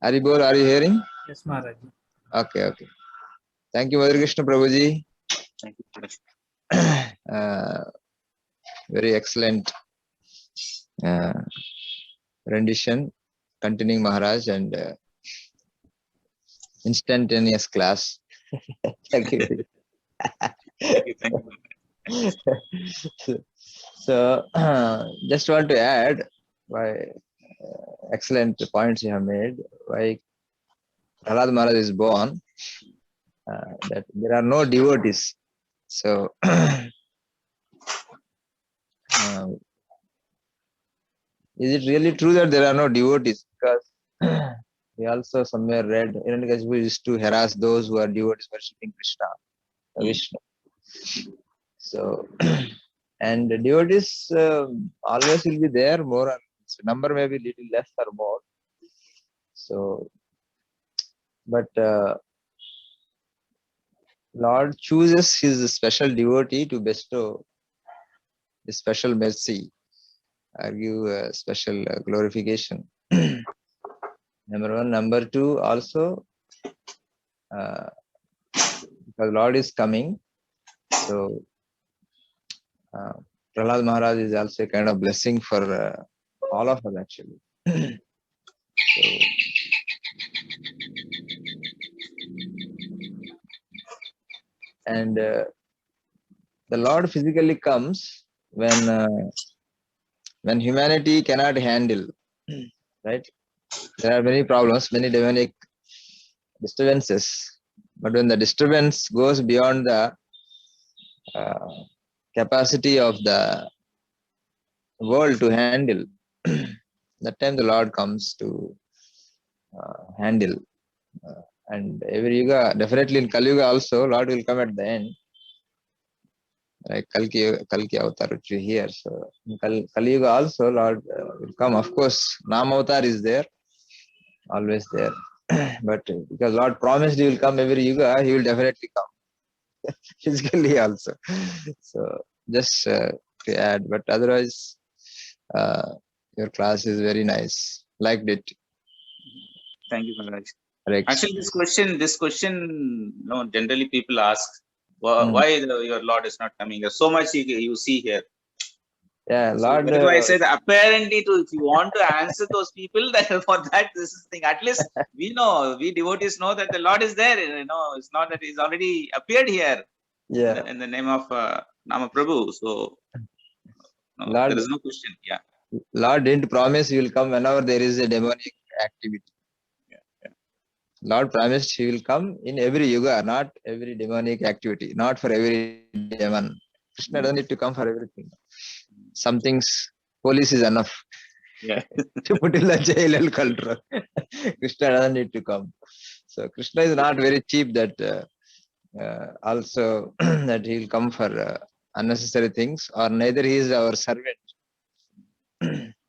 Haribol, are you hearing? Yes, Maharaj. Okay. Thank you, Mother Krishna Prabhuji. Thank you, Maharaj. Very excellent rendition, continuing Maharaj, and instantaneous class. Thank you. Thank you. So, just want to add why excellent points you have made. Why Prahlad Maharaj is born, that there are no devotees. So, is it really true that there are no devotees? Because we also somewhere read Hiranyakashipu used to harass those who are devotees worshipping Krishna, Vishnu. So, and the devotees always will be there, more or less. Number may be little less or more. So, but Lord chooses his special devotee to bestow the special mercy or give special glorification. Number one. Number two, also, because Lord is coming, so Prahlad Maharaj is also a kind of blessing for all of us, actually. So, and the Lord physically comes when humanity cannot handle, right? There are many problems, many demonic disturbances, but when the disturbance goes beyond the capacity of the world to handle, that time the Lord comes to handle. And every yuga, definitely in Kali Yuga also, Lord will come at the end. Like Kalki Avatar, which we hear. So in Kali Yuga also, Lord will come. Of course, Nam Avatar is there, always there. But because Lord promised he will come every Yuga, he will definitely come. Physically also. So just to add, but otherwise, your class is very nice. Liked it. Thank you, Maharaj. Right. Actually, this question, generally people ask, why your Lord is not coming? There's so much you see here. Yeah, Lord. So that's why I said, apparently, if you want to answer those people, that for that this is the thing. At least we devotees know that the Lord is there. It's not that He's already appeared here. Yeah. In the name of Nama Prabhu. So Lord, there is no question. Yeah. Lord didn't promise He will come whenever there is a demonic activity. Lord promised He will come in every yuga, not every demonic activity, not for every demon. Krishna doesn't need to come for everything. Some things, police is enough. Yeah. To put in the jail and control. Krishna doesn't need to come. So Krishna is not very cheap that also that He will come for unnecessary things, or neither He is our servant.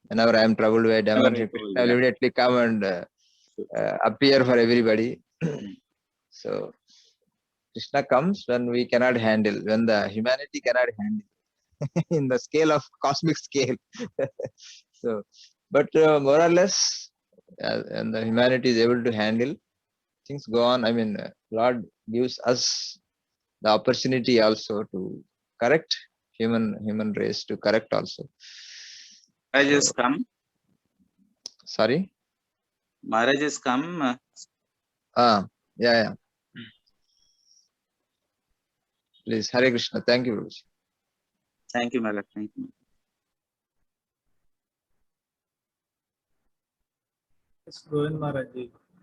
Whenever I am troubled by demon, Krishna will immediately come and appear for everybody. So Krishna comes when we cannot handle, when the humanity cannot handle in the scale of cosmic scale. So, but more or less, and the humanity is able to handle, things go on. I mean, Lord gives us the opportunity also to correct human race, to correct also. Maharaj has come. Sorry? Maharaj has come. Yeah. Please, Hare Krishna. Thank you, Guruji. Thank you, Maharaj. Thank you. Yes, Govind Maharaj,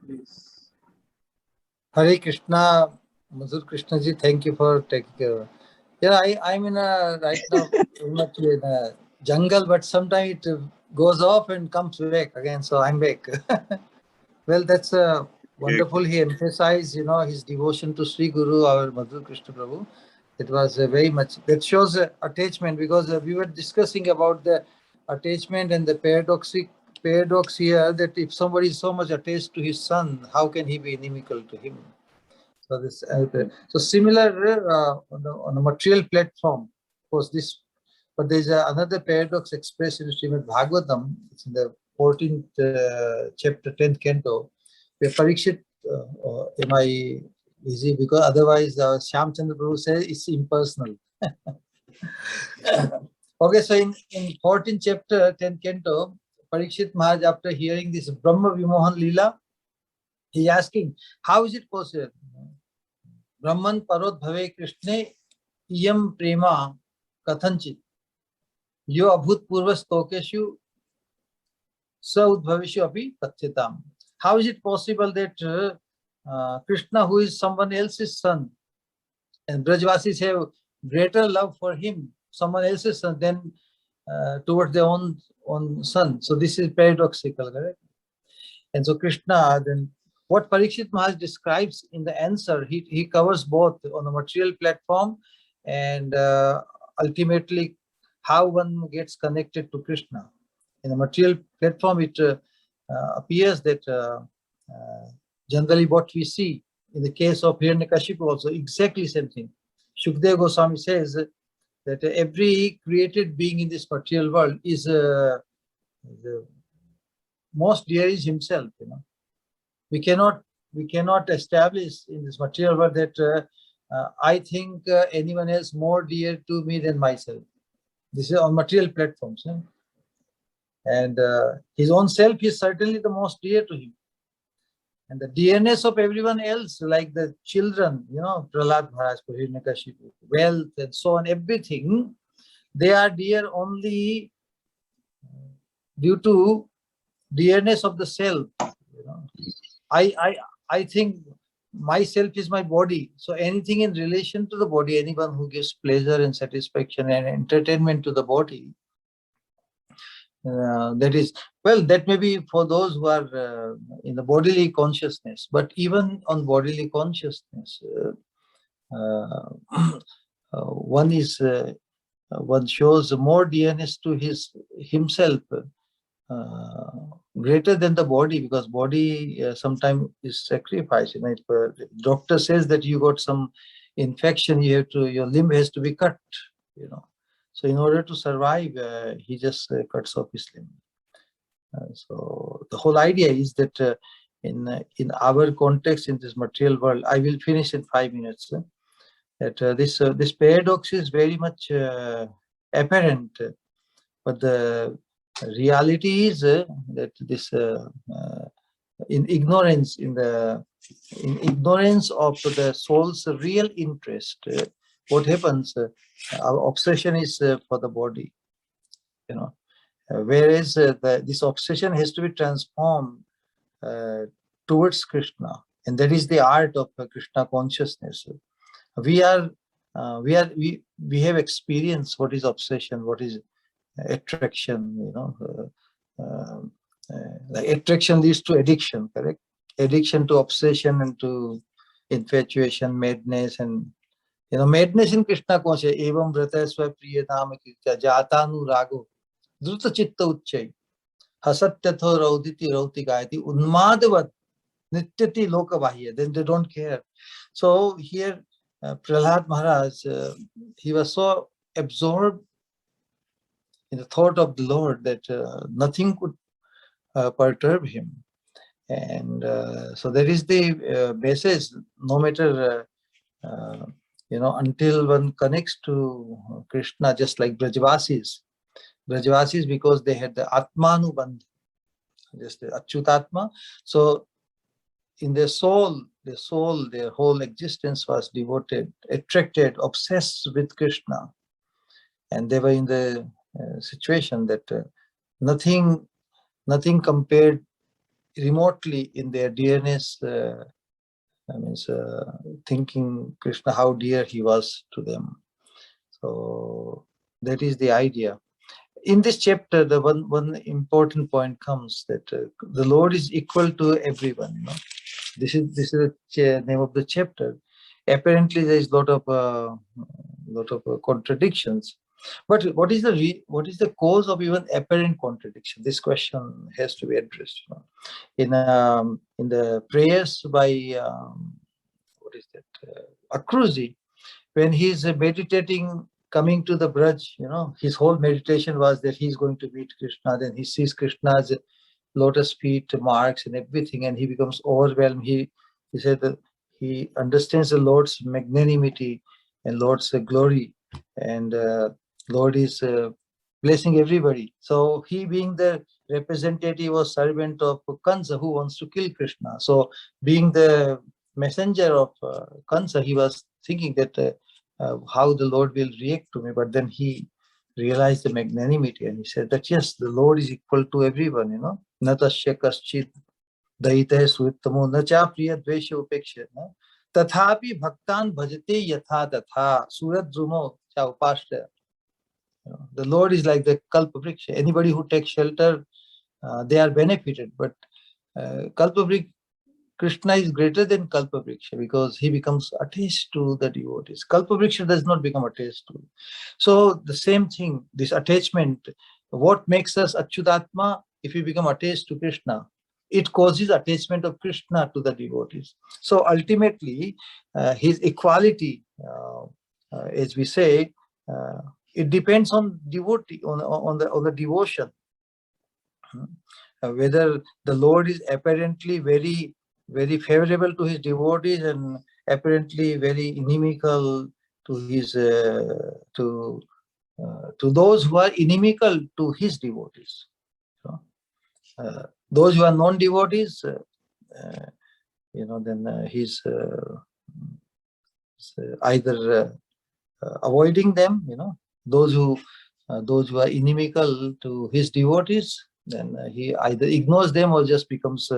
please. Hare Krishna, Madhur Krishna ji, thank you for taking care of. Yeah, I'm in right now very much in a jungle, but sometimes it goes off and comes back again, so I'm back. Well, that's wonderful. He emphasized, his devotion to Sri Guru, our Madhur Krishna Prabhu. It was very much, that shows attachment, because we were discussing about the attachment and the paradox here, that if somebody is so much attached to his son, how can he be inimical to him? So this, so similar on a material platform, of course, this, but there's another paradox expressed in Srimad Bhagavatam. It's in the 14th chapter, 10th canto, where Parikshit, am I Easy, because otherwise Shyam Chandra Prabhu says it's impersonal. Okay, so in 14th chapter, 10th canto, Parikshit Maharaj, after hearing this Brahma Vimohan Leela, he asking, how is it possible? Brahman parot bhave Krishne iyam prema kathanchit yo abhut purva stokeshu sa udbhavishu api tatyatam. How is it possible that Krishna, who is someone else's son, and Brajvasis have greater love for him, someone else's son, than towards their own son? So this is paradoxical, correct? And so Krishna, then what Parikshit Maharaj describes in the answer, he covers both on the material platform and ultimately how one gets connected to Krishna. In the material platform, it appears that generally what we see in the case of Hiranyakashipu also, exactly same thing. Shukdev Goswami says that every created being in this material world is the most dear is himself. We cannot establish in this material world that I think anyone else more dear to me than myself. This is on material platforms. And his own self is certainly the most dear to him. And the dearness of everyone else, like the children, Prahlad Maharaj, Hiranyakashipu, wealth and so on, everything, they are dear only due to dearness of the self. I think myself is my body. So anything in relation to the body, anyone who gives pleasure and satisfaction and entertainment to the body, that may be for those who are in the bodily consciousness. But even on bodily consciousness, one shows more dearness to himself, greater than the body, because body sometimes is sacrificed. If the doctor says that you got some infection, your limb has to be cut. So in order to survive, he just cuts off his limb. So the whole idea is that in our context, in this material world, I will finish in 5 minutes. That this paradox is very much apparent, but the reality is that this in ignorance of the soul's real interest, what happens? Our obsession is for the body, whereas this obsession has to be transformed towards Krishna, and that is the art of Krishna consciousness. We have experienced what is obsession, what is attraction. Like attraction leads to addiction, correct? Addiction to obsession and to infatuation, madness, and madness in Krishna consciousness. Evam vrata swa priyatama kirtya jatanu rago druta chitta uchchai hasatyatho rauditi rauti gayati unmadavat nityati lokavahya. Then they don't care. So here Prahlad Maharaj, he was so absorbed in the thought of the Lord that nothing could perturb him. And so that is the basis, no matter, until one connects to Krishna, just like Brajvasis, because they had the Atmanubandha, just the Achyutatma. So in their soul, their whole existence was devoted, attracted, obsessed with Krishna. And they were in the situation that nothing compared remotely in their dearness, thinking Krishna, how dear he was to them. So that is the idea. In this chapter, the one important point comes that the Lord is equal to everyone. This is the name of the chapter. Apparently, there is lot of contradictions. But what is the cause of even apparent contradiction? This question has to be addressed. In the prayers by Akruzi, when he's meditating, coming to the Braj, his whole meditation was that he's going to meet Krishna. Then he sees Krishna's lotus feet marks and everything, and he becomes overwhelmed. He said that he understands the Lord's magnanimity and Lord's glory, and Lord is blessing everybody. So he, being the representative or servant of Kansa, who wants to kill Krishna, so being the messenger of Kansa, he was thinking that how the Lord will react to me. But then he realized the magnanimity, and he said that yes, the Lord is equal to everyone, you know. Natasya kaschit daitah suittamo nacha priya dvesha upeksha tathapi bhaktan bhajate yatha tatha surat drumo cha upashya. The Lord is like the kalpavriksha. Anybody who takes shelter, they are benefited. But kalpavriksha, Krishna is greater than kalpavriksha because he becomes attached to the devotees. Kalpavriksha does not become attached to. So the same thing, this attachment, what makes us Achyutatma? If we become attached to Krishna, it causes attachment of Krishna to the devotees. So ultimately, his equality, as we say, it depends on devotee, on the devotion. Whether the Lord is apparently very favorable to his devotees and apparently very inimical to his to those who are inimical to his devotees. Those who are non-devotees, then he's either avoiding them. Those who are inimical to his devotees, then he either ignores them or just becomes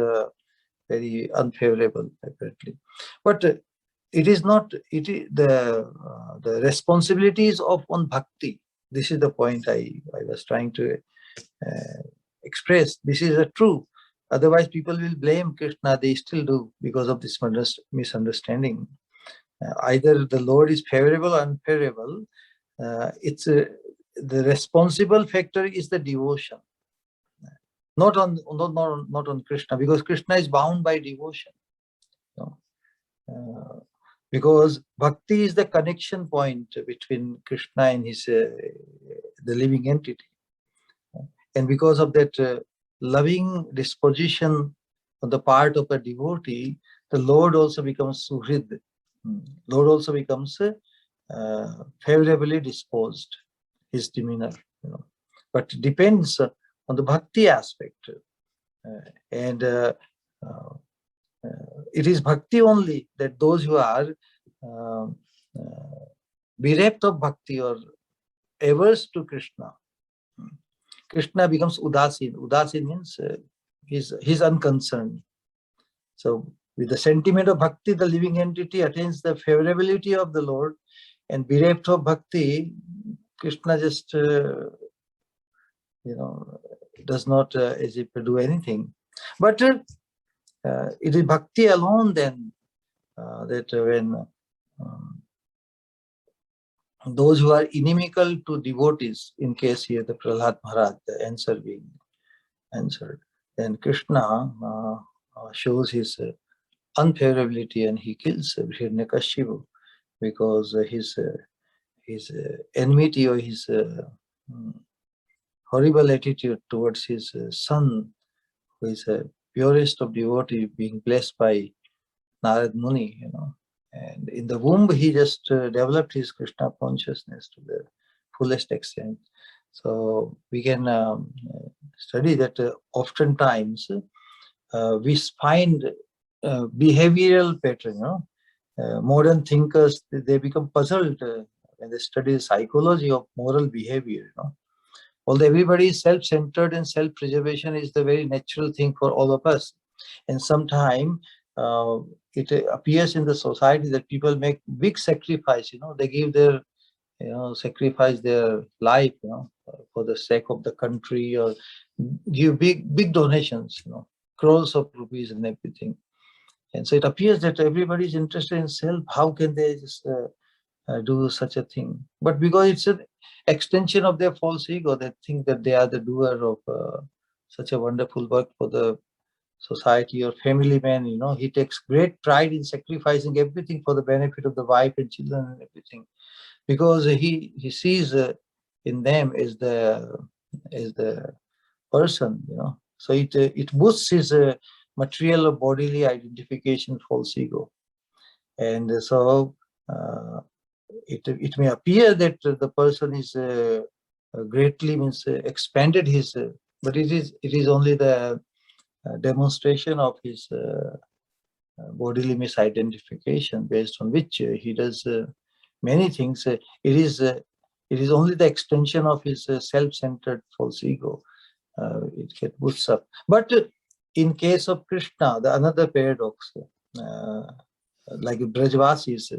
very unfavorable, apparently. But it is not. It is the responsibilities of one bhakti. This is the point I was trying to express. This is a true. Otherwise, people will blame Krishna. They still do because of this misunderstanding. Either the Lord is favorable or unfavorable. It's the responsible factor is the devotion, not on Krishna, because Krishna is bound by devotion. Because bhakti is the connection point between Krishna and his the living entity, and because of that loving disposition on the part of a devotee, the Lord also becomes suhrid. Lord also becomes favorably disposed, his demeanor, but it depends on the bhakti aspect, and it is bhakti only that those who are bereft of bhakti or averse to Krishna, Krishna becomes udasin. Udasin means he's unconcerned. So with the sentiment of bhakti, the living entity attains the favorability of the Lord, and bereft of bhakti, Krishna just does not as if do anything. But it is bhakti alone then that when those who are inimical to devotees, in case here the Prahlad Maharaj, the answer being answered, then Krishna shows his unfavorability and he kills Hiranyakashipu because his enmity or his horrible attitude towards his son, who is a purest of devotee, being blessed by Narad Muni, and in the womb he just developed his Krishna consciousness to the fullest extent. So we can study that oftentimes we find behavioral pattern. Modern thinkers, they become puzzled when they study the psychology of moral behavior. Although everybody is self-centered and self-preservation is the very natural thing for all of us, and sometimes it appears in the society that people make big sacrifice. They give their sacrifice their life for the sake of the country, or give big donations, crores of rupees and everything. And so it appears that everybody is interested in self. How can they just do such a thing? But because it's an extension of their false ego, they think that they are the doer of such a wonderful work for the society or family man. He takes great pride in sacrificing everything for the benefit of the wife and children and everything, because he sees in them as the person. So it boosts his material or bodily identification, false ego. And so it may appear that the person is greatly expanded his, but it is only the demonstration of his bodily misidentification, based on which he does many things. It is only the extension of his self-centered false ego. It gets boosts up. But in case of Krishna, the another paradox, like Brajvasis,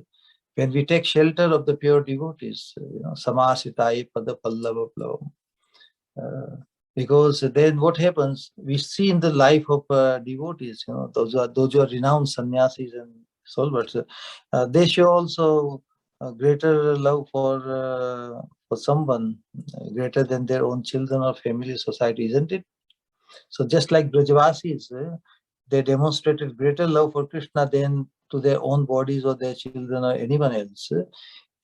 when we take shelter of the pure devotees, samasitai pada pallava plavam, because then what happens, we see in the life of devotees, those who are renowned sannyasis and solvers, they show also a greater love for someone greater than their own children or family, society, isn't it? So just like Brajavasis, they demonstrated greater love for Krishna than to their own bodies or their children or anyone else.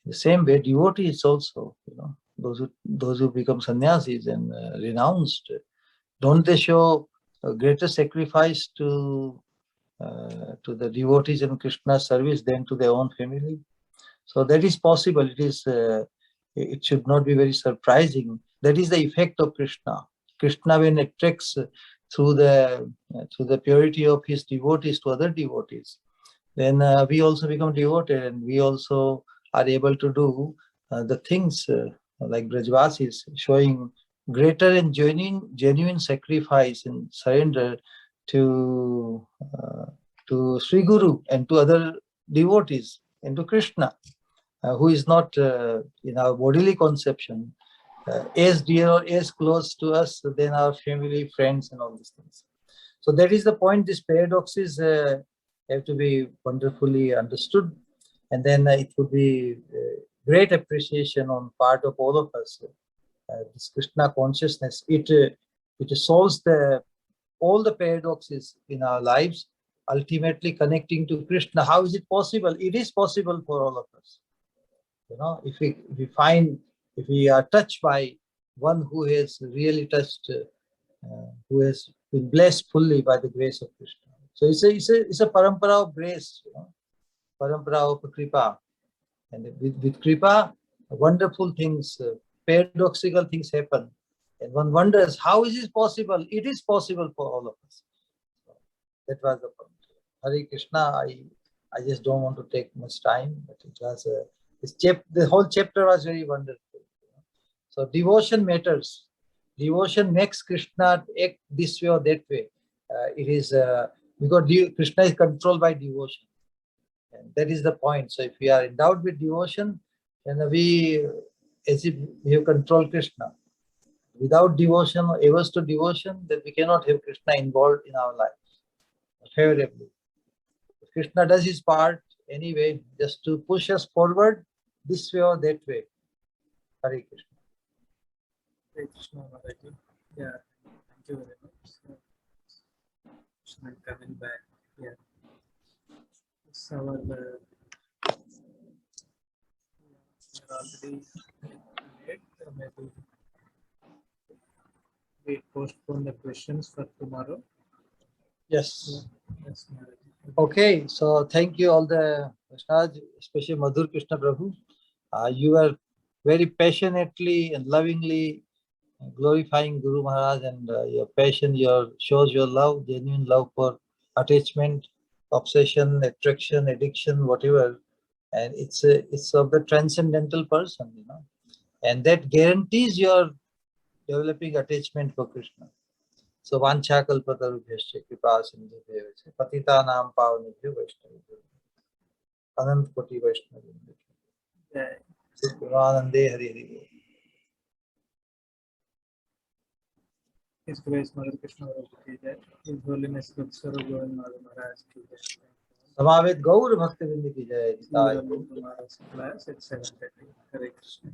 The same way, devotees also, those who become sannyasis and renounced, don't they show a greater sacrifice to the devotees in Krishna's service than to their own family? So that is possible. It should not be very surprising. That is the effect of Krishna. Krishna, when attracts through the purity of his devotees to other devotees, then we also become devoted, and we also are able to do the things like Brajvasis, showing greater and genuine sacrifice and surrender to Sri Guru and to other devotees and to Krishna, who is not in our bodily conception as dear or as close to us than our family, friends, and all these things. So that is the point. These paradoxes have to be wonderfully understood, and then it would be great appreciation on part of all of us. This Krishna consciousness, it solves all the paradoxes in our lives, ultimately connecting to Krishna. How is it possible? It is possible for all of us. If we are touched by one who has really touched, who has been blessed fully by the grace of Krishna. So it's a parampara of grace, parampara of kripa, and with kripa, wonderful things, paradoxical things happen, and one wonders, how is this possible? It is possible for all of us. So that was the point. Hare Krishna. I just don't want to take much time, but it was the whole chapter was very wonderful. So devotion matters. Devotion makes Krishna act this way or that way. It is because Krishna is controlled by devotion, and that is the point. So if we are endowed with devotion, then as if we have controlled Krishna. Without devotion or averse to devotion, then we cannot have Krishna involved in our life favorably. Krishna does his part anyway, just to push us forward this way or that way. Hare Krishna. Hare Krishna, Maharaji. Yeah, thank you very much. Krishna coming back. Yeah. So we're already late. Maybe we postpone the questions for tomorrow. Yes. Yes, Maharaji. Okay, so thank you all the Krishnas, especially Madhur Krishna Prabhu. You are very passionately and lovingly glorifying Guru Maharaj, and your passion, shows your love, genuine love for attachment, obsession, attraction, addiction, whatever, and it's of the transcendental person, and that guarantees your developing attachment for Krishna. So vancha kalpatarubhyasya kripa sindhubhyasya patitanam pavanebhyo vaishnavibhyo anant koti vaishnavibhyo. Jai. Sukhivanande Hari Hari. His Grace Mother Krishna ki jai. His Holiness Bhaktivedanta Maharaj ki jai. Samavet Gaur Bhaktivedanta ki jai. Tomorrow's class at 7:30. Hare Krishna.